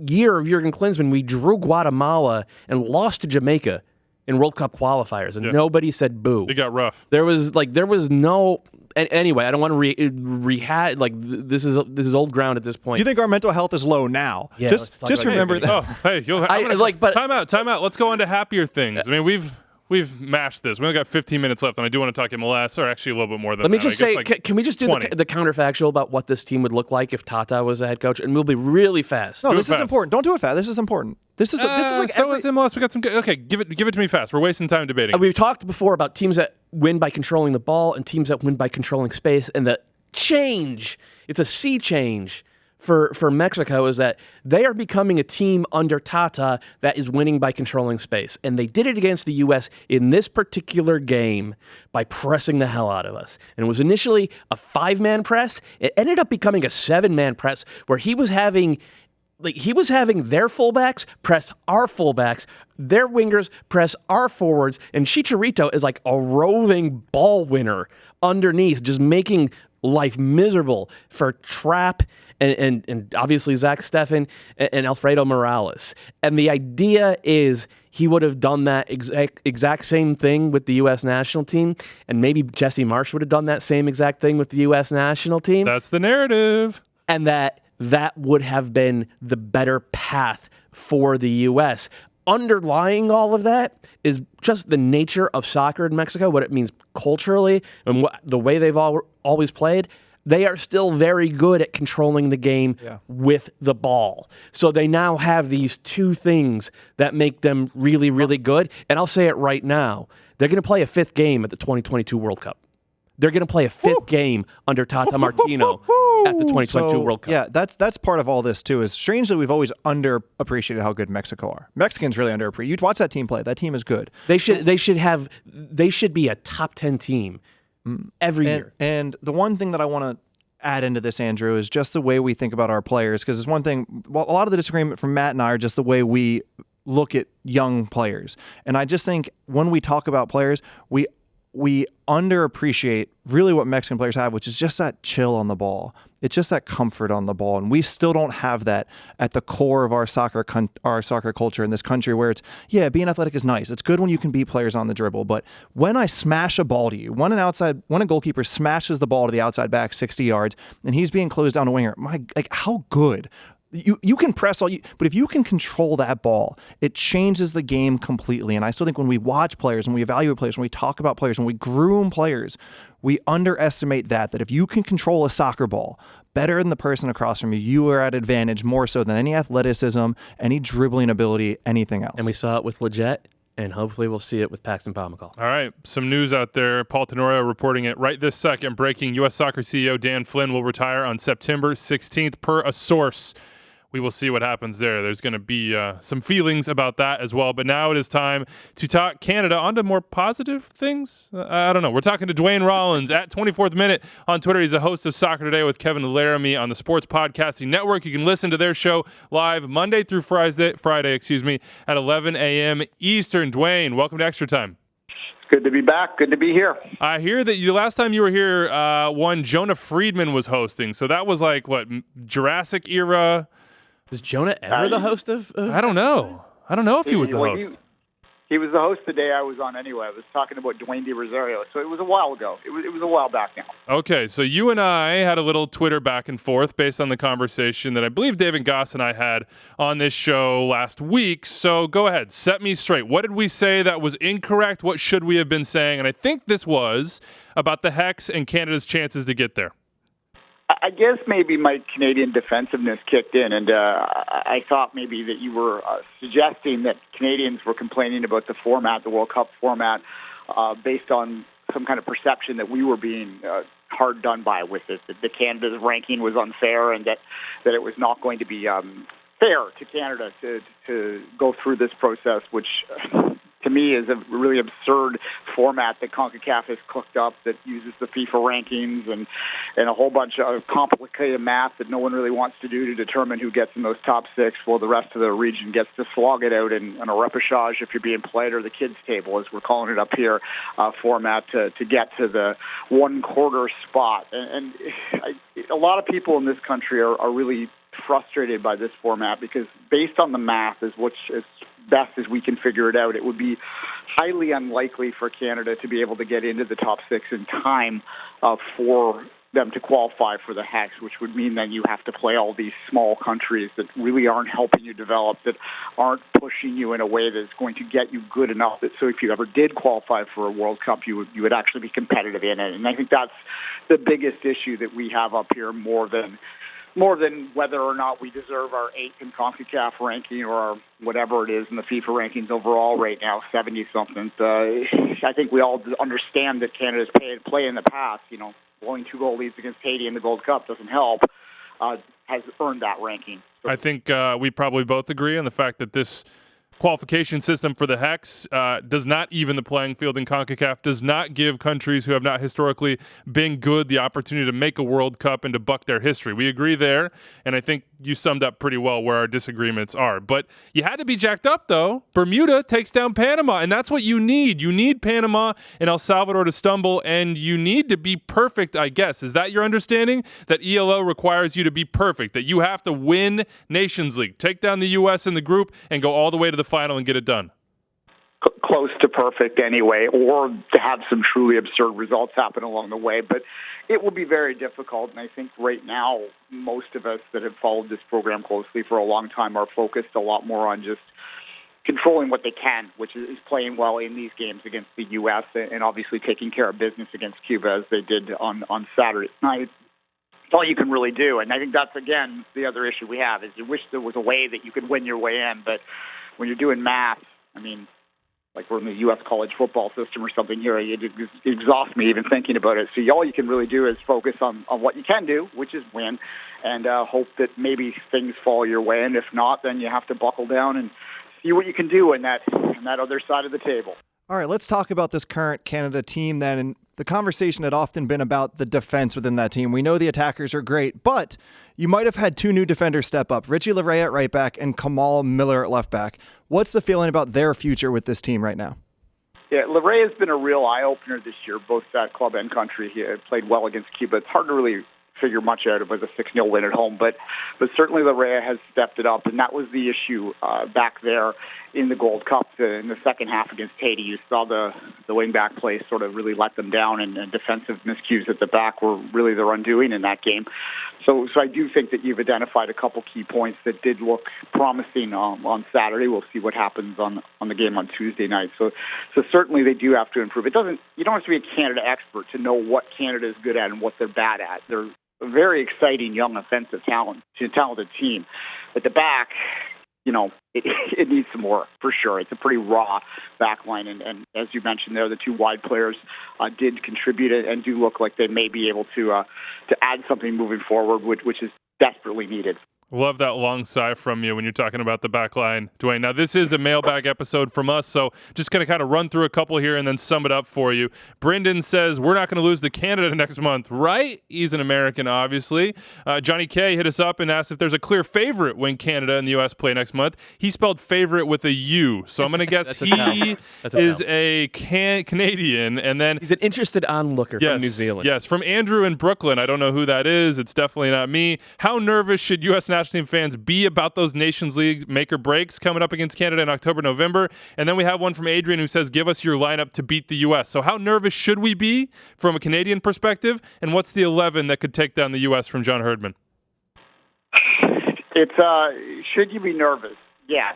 year of Jurgen Klinsmann, we drew Guatemala and lost to Jamaica in World Cup qualifiers, and nobody said boo. It got rough. There was no... Anyway, I don't want to rehash. Like this is old ground at this point. You think our mental health is low now? Yeah, just remember that. Time out. Let's go on to happier things. I mean, we've mashed this. We only got 15 minutes left, and I do want to talk MLS, or actually a little bit more than Let me that. just say, like can we just do the counterfactual about what this team would look like if Tata was the head coach? And we'll be really fast. No, this is important. Don't do it fast. This is important. This is like so is MLS. We got some good. Okay, give it to me fast. We're wasting time debating. We've talked before about teams that win by controlling the ball and teams that win by controlling space, and the change. It's a sea change for Mexico is that they are becoming a team under Tata that is winning by controlling space. And they did it against the U.S. in this particular game by pressing the hell out of us. And it was initially a 5-man press. It ended up becoming a 7-man press where he was having their fullbacks press our fullbacks, their wingers press our forwards, and Chicharito is like a roving ball winner underneath, just making life miserable for Trapp and obviously Zach Steffen and Alfredo Morales. And the idea is he would have done that exact same thing with the U.S. national team, and maybe Jesse Marsch would have done that same exact thing with the U.S. national team. That's the narrative. And that would have been the better path for the U.S. Underlying all of that is just the nature of soccer in Mexico, what it means culturally, and the way they've always played. They are still very good at controlling the game with the ball. So they now have these two things that make them really, really good. And I'll say it right now. They're going to play a 5th game at the 2022 World Cup. They're going to play a 5th game under Tata Martino at the 2022 World Cup. Yeah, that's part of all this too. Is strangely we've always underappreciated how good Mexico are. Mexicans really underappreciate. You watch that team play. That team is good. They should be a top 10 team every year. And the one thing that I want to add into this, Andrew, is just the way we think about our players. Because it's one thing. Well, a lot of the disagreement from Matt and I are just the way we look at young players. And I just think when we talk about players, we underappreciate really what Mexican players have, which is just that chill on the ball. It's just that comfort on the ball. And we still don't have that at the core of our soccer culture in this country, where it's, being athletic is nice. It's good when you can beat players on the dribble. But when I smash a ball to you, when a goalkeeper smashes the ball to the outside back 60 yards and he's being closed down a winger, how good. You can press all you, but if you can control that ball, it changes the game completely. And I still think when we watch players, when we evaluate players, when we talk about players, when we groom players, we underestimate that if you can control a soccer ball better than the person across from you, you are at advantage more so than any athleticism, any dribbling ability, anything else. And we saw it with Leggett, and hopefully we'll see it with Paxton Pomykal. All right, some news out there. Paul Tenorio reporting it right this second. Breaking: U.S. Soccer CEO Dan Flynn will retire on September 16th per a source. We will see what happens there. There's going to be some feelings about that as well. But now it is time to talk Canada. On to more positive things. I don't know. We're talking to Duane Rollins at 24th Minute on Twitter. He's a host of Soccer Today with Kevin Laramie on the Sports Podcasting Network. You can listen to their show live Monday through Friday, at 11 a.m. Eastern. Duane, welcome to Extra Time. Good to be back. Good to be here. I hear that last time you were here, one Jonah Friedman was hosting. So that was like, what, Jurassic era? Was Jonah ever the host of? I don't know. I don't know if he was the host. He was the host the day I was on anyway. I was talking about Dwayne De Rosario, so it was a while ago. It was a while back now. Okay, so you and I had a little Twitter back and forth based on the conversation that I believe David Goss and I had on this show last week. So go ahead, set me straight. What did we say that was incorrect? What should we have been saying? And I think this was about the Hex and Canada's chances to get there. I guess maybe my Canadian defensiveness kicked in, and I thought maybe that you were suggesting that Canadians were complaining about the format, the World Cup format, based on some kind of perception that we were being hard done by with it, that Canada's ranking was unfair and that it was not going to be fair to Canada to go through this process, which to me is a really absurd format that CONCACAF has cooked up that uses the FIFA rankings and a whole bunch of complicated math that no one really wants to do to determine who gets in those top 6, while the rest of the region gets to slog it out in a repechage if you're being played, or the kids table, as we're calling it up here, format to get to the 1/4 spot. And a lot of people in this country are really frustrated by this format because based on the math, as best as we can figure it out, it would be highly unlikely for Canada to be able to get into the top 6 in time for them to qualify for the Hex, which would mean that you have to play all these small countries that really aren't helping you develop, that aren't pushing you in a way that's going to get you good enough that so if you ever did qualify for a World Cup, you would actually be competitive in it. And I think that's the biggest issue that we have up here, more than whether or not we deserve our 8th in CONCACAF ranking or our whatever it is in the FIFA rankings overall right now, 70-something. I think we all understand that Canada's play in the past, blowing 2-goal leads against Haiti in the Gold Cup doesn't help, has earned that ranking. I think we probably both agree on the fact that this qualification system for the Hex does not even the playing field in CONCACAF, does not give countries who have not historically been good the opportunity to make a World Cup and to buck their history. We agree there, and I think you summed up pretty well where our disagreements are. But you had to be jacked up, though. Bermuda takes down Panama, and that's what you need. You need Panama and El Salvador to stumble, and you need to be perfect, I guess. Is that your understanding? That ELO requires you to be perfect, that you have to win Nations League, take down the U.S. in the group, and go all the way to the final and get it done? Close to perfect anyway, or to have some truly absurd results happen along the way. But it will be very difficult, and I think right now most of us that have followed this program closely for a long time are focused a lot more on just controlling what they can, which is playing well in these games against the U.S. and obviously taking care of business against Cuba as they did on Saturday night. It's all you can really do, and I think that's, again, the other issue we have, is you wish there was a way that you could win your way in, but when you're doing math, I mean, like we're in the U.S. college football system or something here, it exhausts me even thinking about it. So all you can really do is focus on what you can do, which is win, and hope that maybe things fall your way. And if not, then you have to buckle down and see what you can do in that other side of the table. All right, let's talk about this current Canada team then. And the conversation had often been about the defense within that team. We know the attackers are great, but you might have had 2 new defenders step up, Richie Laryea at right back and Kamal Miller at left back. What's the feeling about their future with this team right now? Yeah, Laryea has been a real eye-opener this year, both at club and country. He played well against Cuba. It's hard to really figure much out of it was a 6-0 win at home, but certainly Laryea has stepped it up, and that was the issue back there in the Gold Cup in the second half against Haiti. You saw the wing-back play sort of really let them down, and defensive miscues at the back were really their undoing in that game. So I do think that you've identified a couple key points that did look promising on Saturday. We'll see what happens on the game on Tuesday night. So certainly they do have to improve. You don't have to be a Canada expert to know what Canada is good at and what they're bad at. They're a very exciting young offensive talented team. At the back, it needs some work for sure. It's a pretty raw back line, and as you mentioned there, the 2 wide players did contribute and do look like they may be able to add something moving forward, which is desperately needed. Love that long sigh from you when you're talking about the back line, Duane. Now, this is a mailbag episode from us, so just going to kind of run through a couple here and then sum it up for you. Brendan says, we're not going to lose to Canada next month, right? He's an American, obviously. Johnny K hit us up and asked if there's a clear favorite when Canada and the U.S. play next month. He spelled favorite with a U, so I'm going to guess he is a Canadian. And then he's an interested onlooker from New Zealand. Yes, from Andrew in Brooklyn. I don't know who that is. It's definitely not me. How nervous should U.S. national team fans be about those Nations League make or breaks coming up against Canada in October, November? And then we have one from Adrian who says, give us your lineup to beat the U.S. So how nervous should we be from a Canadian perspective? And what's the 11 that could take down the U.S. from John Herdman? Should you be nervous? Yes.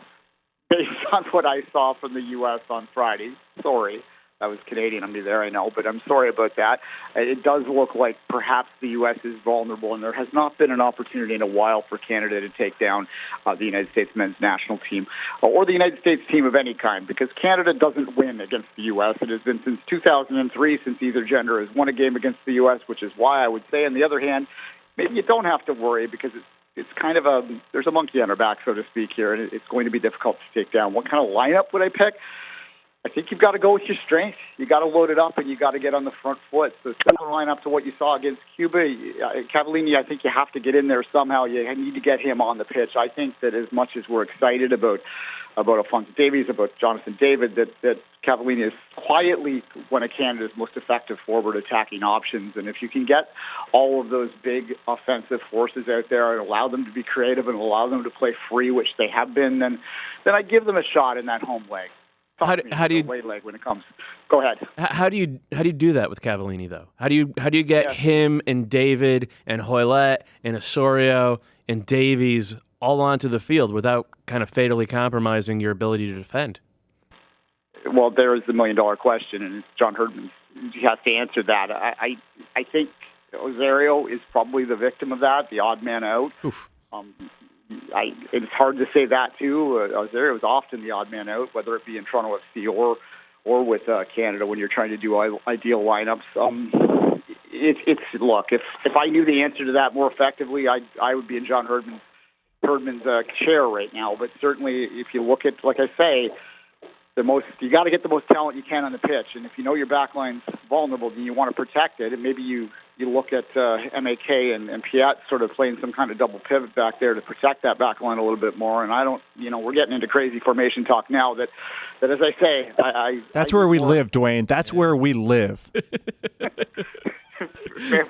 Based on what I saw from the U.S. on Friday. Sorry. I was Canadian under there, I know, but I'm sorry about that. It does look like perhaps the U.S. is vulnerable, and there has not been an opportunity in a while for Canada to take down the United States men's national team or the United States team of any kind, because Canada doesn't win against the U.S. It has been since 2003 since either gender has won a game against the U.S., which is why I would say, on the other hand, maybe you don't have to worry because it's kind of there's a monkey on our back, so to speak, here, and it's going to be difficult to take down. What kind of lineup would I pick? I think you've got to go with your strength. You got to load it up, and you got to get on the front foot. So similar line up to what you saw against Cuba. Cavallini, I think you have to get in there somehow. You need to get him on the pitch. I think that as much as we're excited about Alphonso Davies, about Jonathan David, that Cavallini is quietly one of Canada's most effective forward attacking options. And if you can get all of those big offensive forces out there and allow them to be creative and allow them to play free, which they have been, then I give them a shot in that home leg. How do you way leg when it comes? Go ahead. How do you do that with Cavallini though? How do you get him and David and Hoylett and Osorio and Davies all onto the field without kind of fatally compromising your ability to defend? Well, there is the $1 million question, and it's John Herdman. He has to answer that. I think Osorio is probably the victim of that, the odd man out. Oof. It's hard to say that too. Osorio is often the odd man out, whether it be in Toronto FC or with Canada when you're trying to do ideal lineups. Look, if I knew the answer to that more effectively, I would be in John Herdman's chair right now. But certainly, if you look at, like I say, you got to get the most talent you can on the pitch, and if you know your back line's vulnerable, then you want to protect it. And maybe you look at MAK and Piat sort of playing some kind of double pivot back there to protect that back line a little bit more. And I don't, we're getting into crazy formation talk now. That as I say, that's where we live, Duane. That's where we live.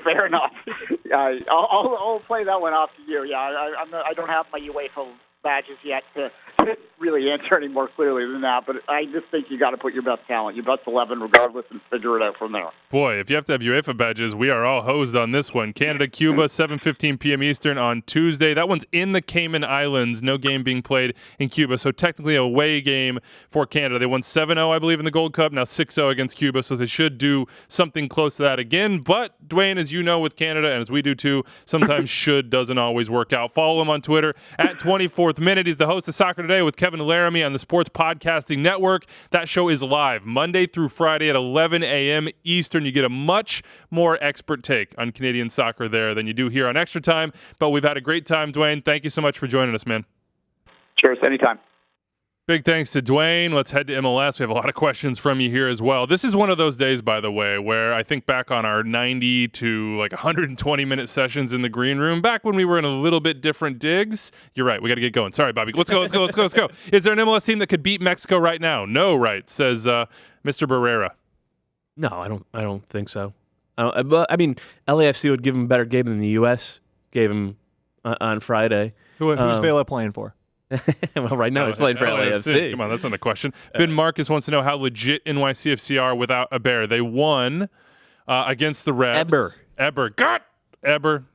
Fair enough. I'll play that one off to you. Yeah, I don't have my UEFA badges yet to really answer any more clearly than that, but I just think you got to put your best talent, your best 11 regardless, and figure it out from there. Boy, if you have to have UEFA badges, we are all hosed on this one. Canada-Cuba, 7:15 p.m. Eastern on Tuesday. That one's in the Cayman Islands. No game being played in Cuba, so technically a away game for Canada. They won 7-0, I believe, in the Gold Cup, now 6-0 against Cuba, so they should do something close to that again. But, Duane, as you know with Canada, and as we do too, sometimes should doesn't always work out. Follow him on Twitter at 24th Minute. He's the host of Soccer Today with Kevin Laramie on the Sports Podcasting Network. That show is live Monday through Friday at 11 a.m. Eastern. You get a much more expert take on Canadian soccer there than you do here on Extra Time. But we've had a great time, Duane. Thank you so much for joining us, man. Cheers, anytime. Big thanks to Duane. Let's head to MLS. We have a lot of questions from you here as well. This is one of those days, by the way, where I think back on our 90 to 120-minute sessions in the green room, back when we were in a little bit different digs. You're right. We got to get going. Sorry, Bobby. Let's go. Is there an MLS team that could beat Mexico right now? No, right, says Mr. Barrera. No, I don't think so. But I mean, LAFC would give him a better game than the U.S. gave him on Friday. Who's Vela playing for? Well, right now he's playing for LAFC. Come on, that's not a question. Ben Marcus wants to know how legit NYCFC are without Heber. They won against the Revs. Heber.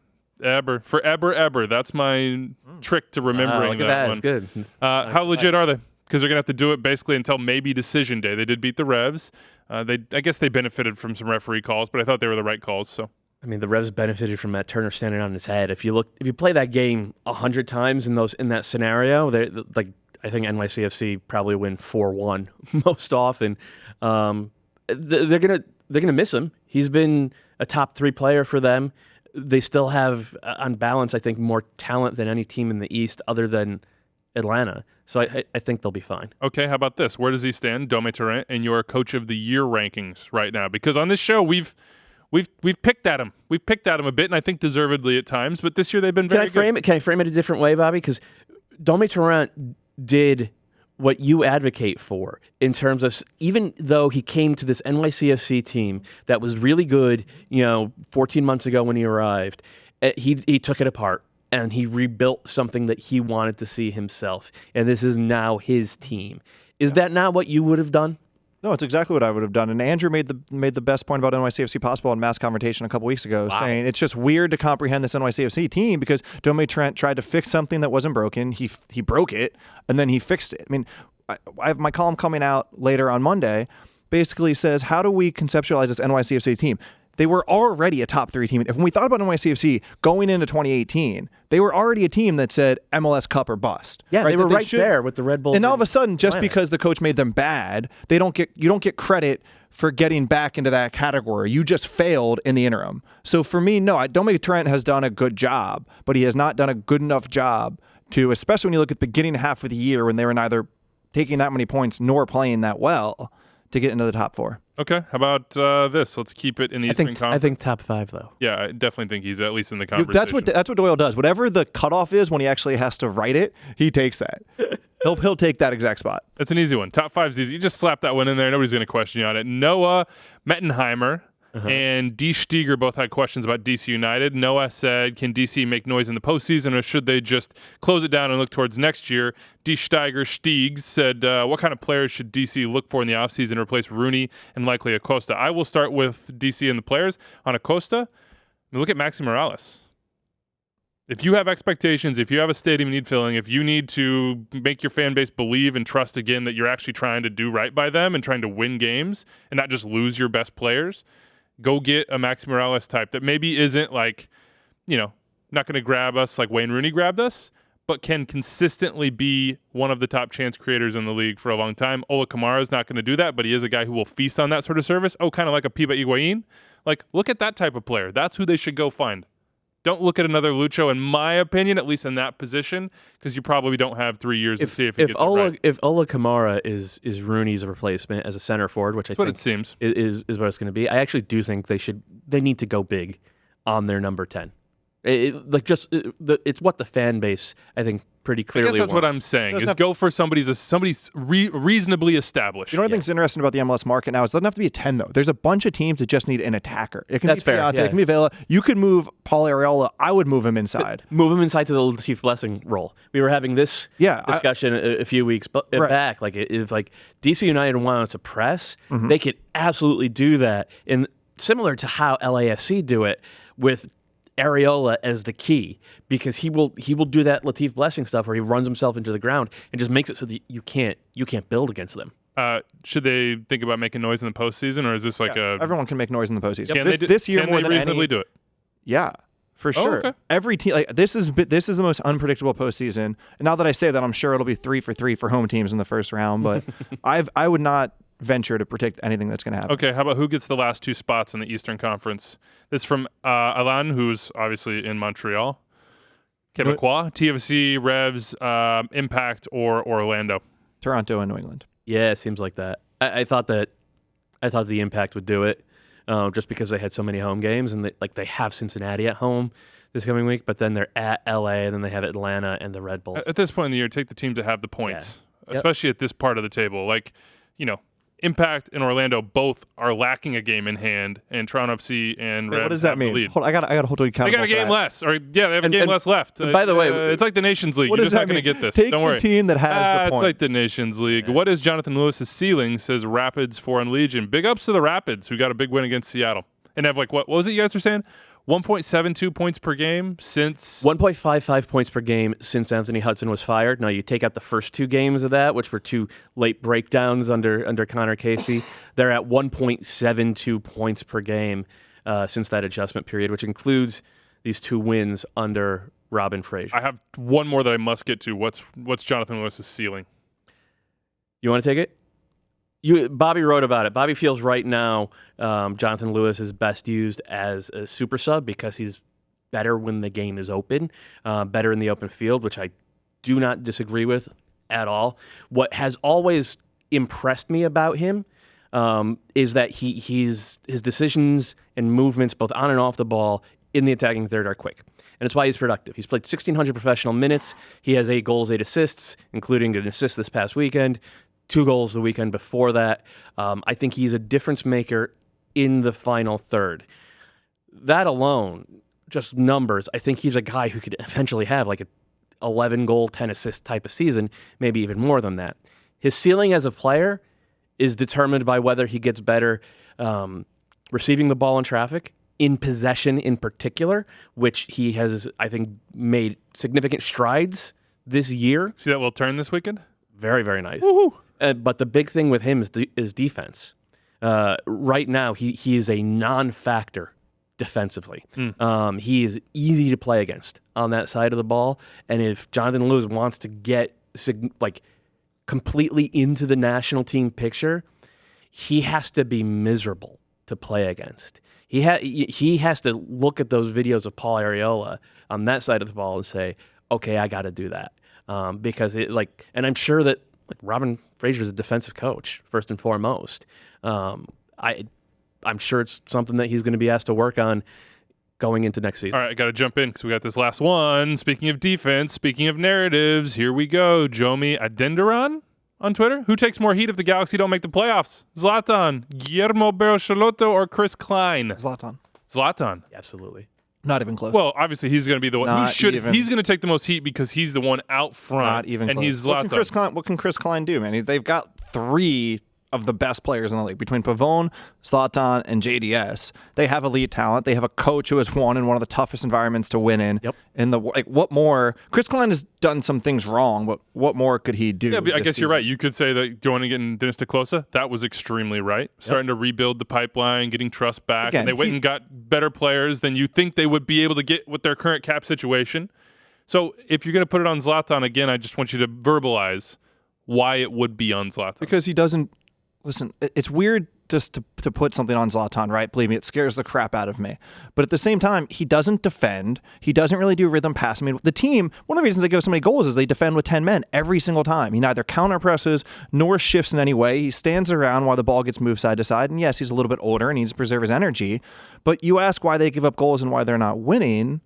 For Heber. That's my trick to remembering that one. That's good. How legit are they? Because they're going to have to do it basically until maybe decision day. They did beat the Revs. I guess they benefited from some referee calls, but I thought they were the right calls. So. I mean, the Revs benefited from Matt Turner standing on his head. If you play that game 100 times in that scenario, I think NYCFC probably win 4-1 most often. They're gonna miss him. He's been a top 3 player for them. They still have, on balance, I think, more talent than any team in the East other than Atlanta. So I think they'll be fine. Okay, how about this? Where does he stand, Dome Torrent, in your Coach of the Year rankings right now? Because on this show, we've picked at him. We've picked at him a bit, and I think deservedly at times. But this year they've been very good. Can I frame it a different way, Bobby? Because Dome Torrent did what you advocate for in terms of, even though he came to this NYCFC team that was really good, 14 months ago when he arrived, he took it apart and he rebuilt something that he wanted to see himself. And this is now his team. Is that not what you would have done? No, it's exactly what I would have done. And Andrew made the best point about NYCFC possible in Mass Confrontation a couple weeks ago, saying it's just weird to comprehend this NYCFC team because Dome Torrent tried to fix something that wasn't broken. He broke it, and then he fixed it. I mean, I have my column coming out later on Monday, basically says, how do we conceptualize this NYCFC team? They were already a top 3 team. When we thought about NYCFC going into 2018, they were already a team that said MLS Cup or bust. Yeah, right? They were there with the Red Bulls. And all of a sudden, just because the coach made them bad, you don't get credit for getting back into that category. You just failed in the interim. So for me, no, Dome Torrent has done a good job, but he has not done a good enough job to, especially when you look at the beginning half of the year when they were neither taking that many points nor playing that well, to get into the top 4. Okay, how about this? Let's keep it in the Eastern Conference. I think top 5, though. Yeah, I definitely think he's at least in the conversation. That's what Doyle does. Whatever the cutoff is when he actually has to write it, he takes that. He'll take that exact spot. That's an easy one. Top 5's easy. You just slap that one in there. Nobody's going to question you on it. Noah Mettenheimer and D. Steger both had questions about DC United. Noah said, can DC make noise in the postseason, or should they just close it down and look towards next year? D. Steiger said, what kind of players should DC look for in the offseason to replace Rooney and likely Acosta? I will start with DC and the players. On Acosta, look at Maxi Morales. If you have expectations, if you have a stadium you need filling, if you need to make your fan base believe and trust again that you're actually trying to do right by them and trying to win games and not just lose your best players, go get a Maxi Morales type that maybe isn't like, not going to grab us like Wayne Rooney grabbed us, but can consistently be one of the top chance creators in the league for a long time. Ola Kamara is not going to do that, but he is a guy who will feast on that sort of service. Kind of like a Piba Higuain. Like, look at that type of player. That's who they should go find. Don't look at another Lucho, in my opinion, at least in that position, because you probably don't have 3 years to see if he gets it right. If Ola Kamara is Rooney's replacement as a center forward, which I think it seems is what it's going to be, I actually do think they need to go big on their number 10. It's what the fan base, I think, pretty clearly I guess that's wants. what I'm saying, is go for somebody's reasonably established. You know what I think is interesting about the MLS market now is it doesn't have to be a 10, though. There's a bunch of teams that just need an attacker. It can That's be fair, Piatti, yeah. it can be Vela. You could move Paul Areola. I would move him inside. Move him inside to the Latif Blessing role. We were having this discussion a few weeks back. Like, it's like DC United wants to press. Mm-hmm. They could absolutely do that. And similar to how LAFC do it with Areola as the key, because he will do that Latif Blessing stuff where he runs himself into the ground and just makes it so that you can't build against them. Should they think about making noise in the postseason, or is this like everyone can make noise in the postseason? This year more than reasonably do it? Yeah, for sure. Okay. Every team this is the most unpredictable postseason. And now that I say that, I'm sure it'll be 3 for 3 for home teams in the first round. But I would not venture to predict anything that's going to happen. Okay, how about who gets the last 2 spots in the Eastern Conference? This is from Alan, who's obviously in Montreal. Quebecois, TFC, Revs, Impact, or Orlando? Toronto and New England. Yeah, it seems like that. I thought the Impact would do it, just because they had so many home games, and they have Cincinnati at home this coming week, but then they're at LA, and then they have Atlanta and the Red Bulls. At this point in the year, take the team to have the points, especially at this part of the table. Impact and Orlando both are lacking a game in hand, and Toronto FC and Revs what does that have mean? the lead. Hold on, I got to hold you accountable. They got a game less, they have a game less left. By the way, it's like the Nations League. What You're does just not that going to mean? get this. Take Don't worry. the team that has the points. It's like the Nations League. What is Jonathan Lewis's ceiling? Says Rapids for Legion. Big ups to the Rapids, who got a big win against Seattle and have what was it you guys were saying? 1.72 points per game since 1.55 points per game since Anthony Hudson was fired. Now you take out the first 2 games of that, which were 2 late breakdowns under Connor Casey. They're at 1.72 points per game since that adjustment period, which includes these 2 wins under Robin Fraser. I have one more that I must get to. What's Jonathan Lewis's ceiling? You want to take it? Bobby wrote about it. Bobby feels right now Jonathan Lewis is best used as a super sub because he's better when the game is open, better in the open field, which I do not disagree with at all. What has always impressed me about him is that his decisions and movements, both on and off the ball, in the attacking third are quick. And it's why he's productive. He's played 1,600 professional minutes. He has 8 goals, 8 assists, including an assist this past weekend. 2 goals the weekend before that. I think he's a difference maker in the final third. That alone, just numbers, I think he's a guy who could eventually have like a 11 goal, 10 assist type of season, maybe even more than that. His ceiling as a player is determined by whether he gets better receiving the ball in traffic, in possession in particular, which he has, I think, made significant strides this year. See that little turn this weekend? Very, very nice. Woo-hoo. But the big thing with him is defense. Right now, he is a non-factor defensively. He is easy to play against on that side of the ball. And if Jonathan Lewis wants to get completely into the national team picture, he has to be miserable to play against. He has to look at those videos of Paul Areola on that side of the ball and say, okay, I got to do that. Because and I'm sure that Robin Fraser is a defensive coach first and foremost. I'm sure it's something that he's going to be asked to work on going into next season. All right, I got to jump in because we got this last one. Speaking of defense, speaking of narratives, here we go. Jomi Adendaran. on Twitter. Who takes more heat if the Galaxy don't make the playoffs? Zlatan, Guillermo Barros-Schelotto, or Chris Klein? Zlatan. Absolutely. Not even close. Well, obviously he's going to be the one. He's going to take the most heat because he's the one out front. Not even and close. He's Zlatan. What can Chris Klein do, man? They've got 3 of the best players in the league between Pavone, Zlatan, and JDS. They have elite talent. They have a coach who has won in one of the toughest environments to win in. Yep. What more? Chris Klein has done some things wrong, but what more could he do? Yeah, but I guess you're right. You could say that going and getting Dennis DeClosa, that was extremely right. Starting to rebuild the pipeline, getting trust back, Again, and they went and got better players than you think they would be able to get with their current cap situation. So if you're going to put it on Zlatan again, I just want you to verbalize why it would be on Zlatan. Because he doesn't. Listen, it's weird just to put something on Zlatan, right? Believe me, it scares the crap out of me. But at the same time, he doesn't defend. He doesn't really do rhythm pass. I mean, the team, one of the reasons they give so many goals is they defend with 10 men every single time. He neither counter presses nor shifts in any way. He stands around while the ball gets moved side to side. And yes, he's a little bit older and he needs to preserve his energy. But you ask why they give up goals and why they're not winning.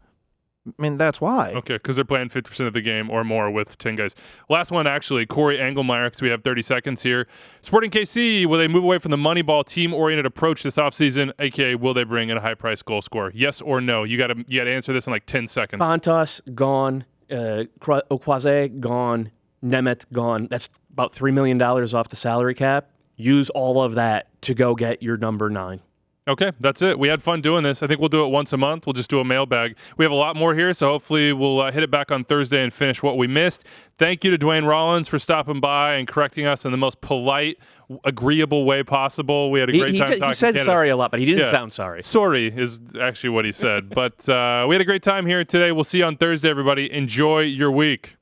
I mean, that's why. Okay, because they're playing 50% of the game or more with 10 guys. Last one, actually, Corey Engelmeyer, because we have 30 seconds here. Sporting KC, will they move away from the Moneyball team-oriented approach this offseason, a.k.a. will they bring in a high-priced goal scorer? Yes or no? You got to answer this in like 10 seconds. Fantas, gone. Okwaze, gone. Nemeth, gone. That's about $3 million off the salary cap. Use all of that to go get your number 9. Okay, that's it. We had fun doing this. I think we'll do it once a month. We'll just do a mailbag. We have a lot more here, so hopefully we'll hit it back on Thursday and finish what we missed. Thank you to Duane Rollins for stopping by and correcting us in the most polite, agreeable way possible. We had a great time talking. He said sorry a lot, but he didn't sound sorry. Sorry is actually what he said. But we had a great time here today. We'll see you on Thursday, everybody. Enjoy your week.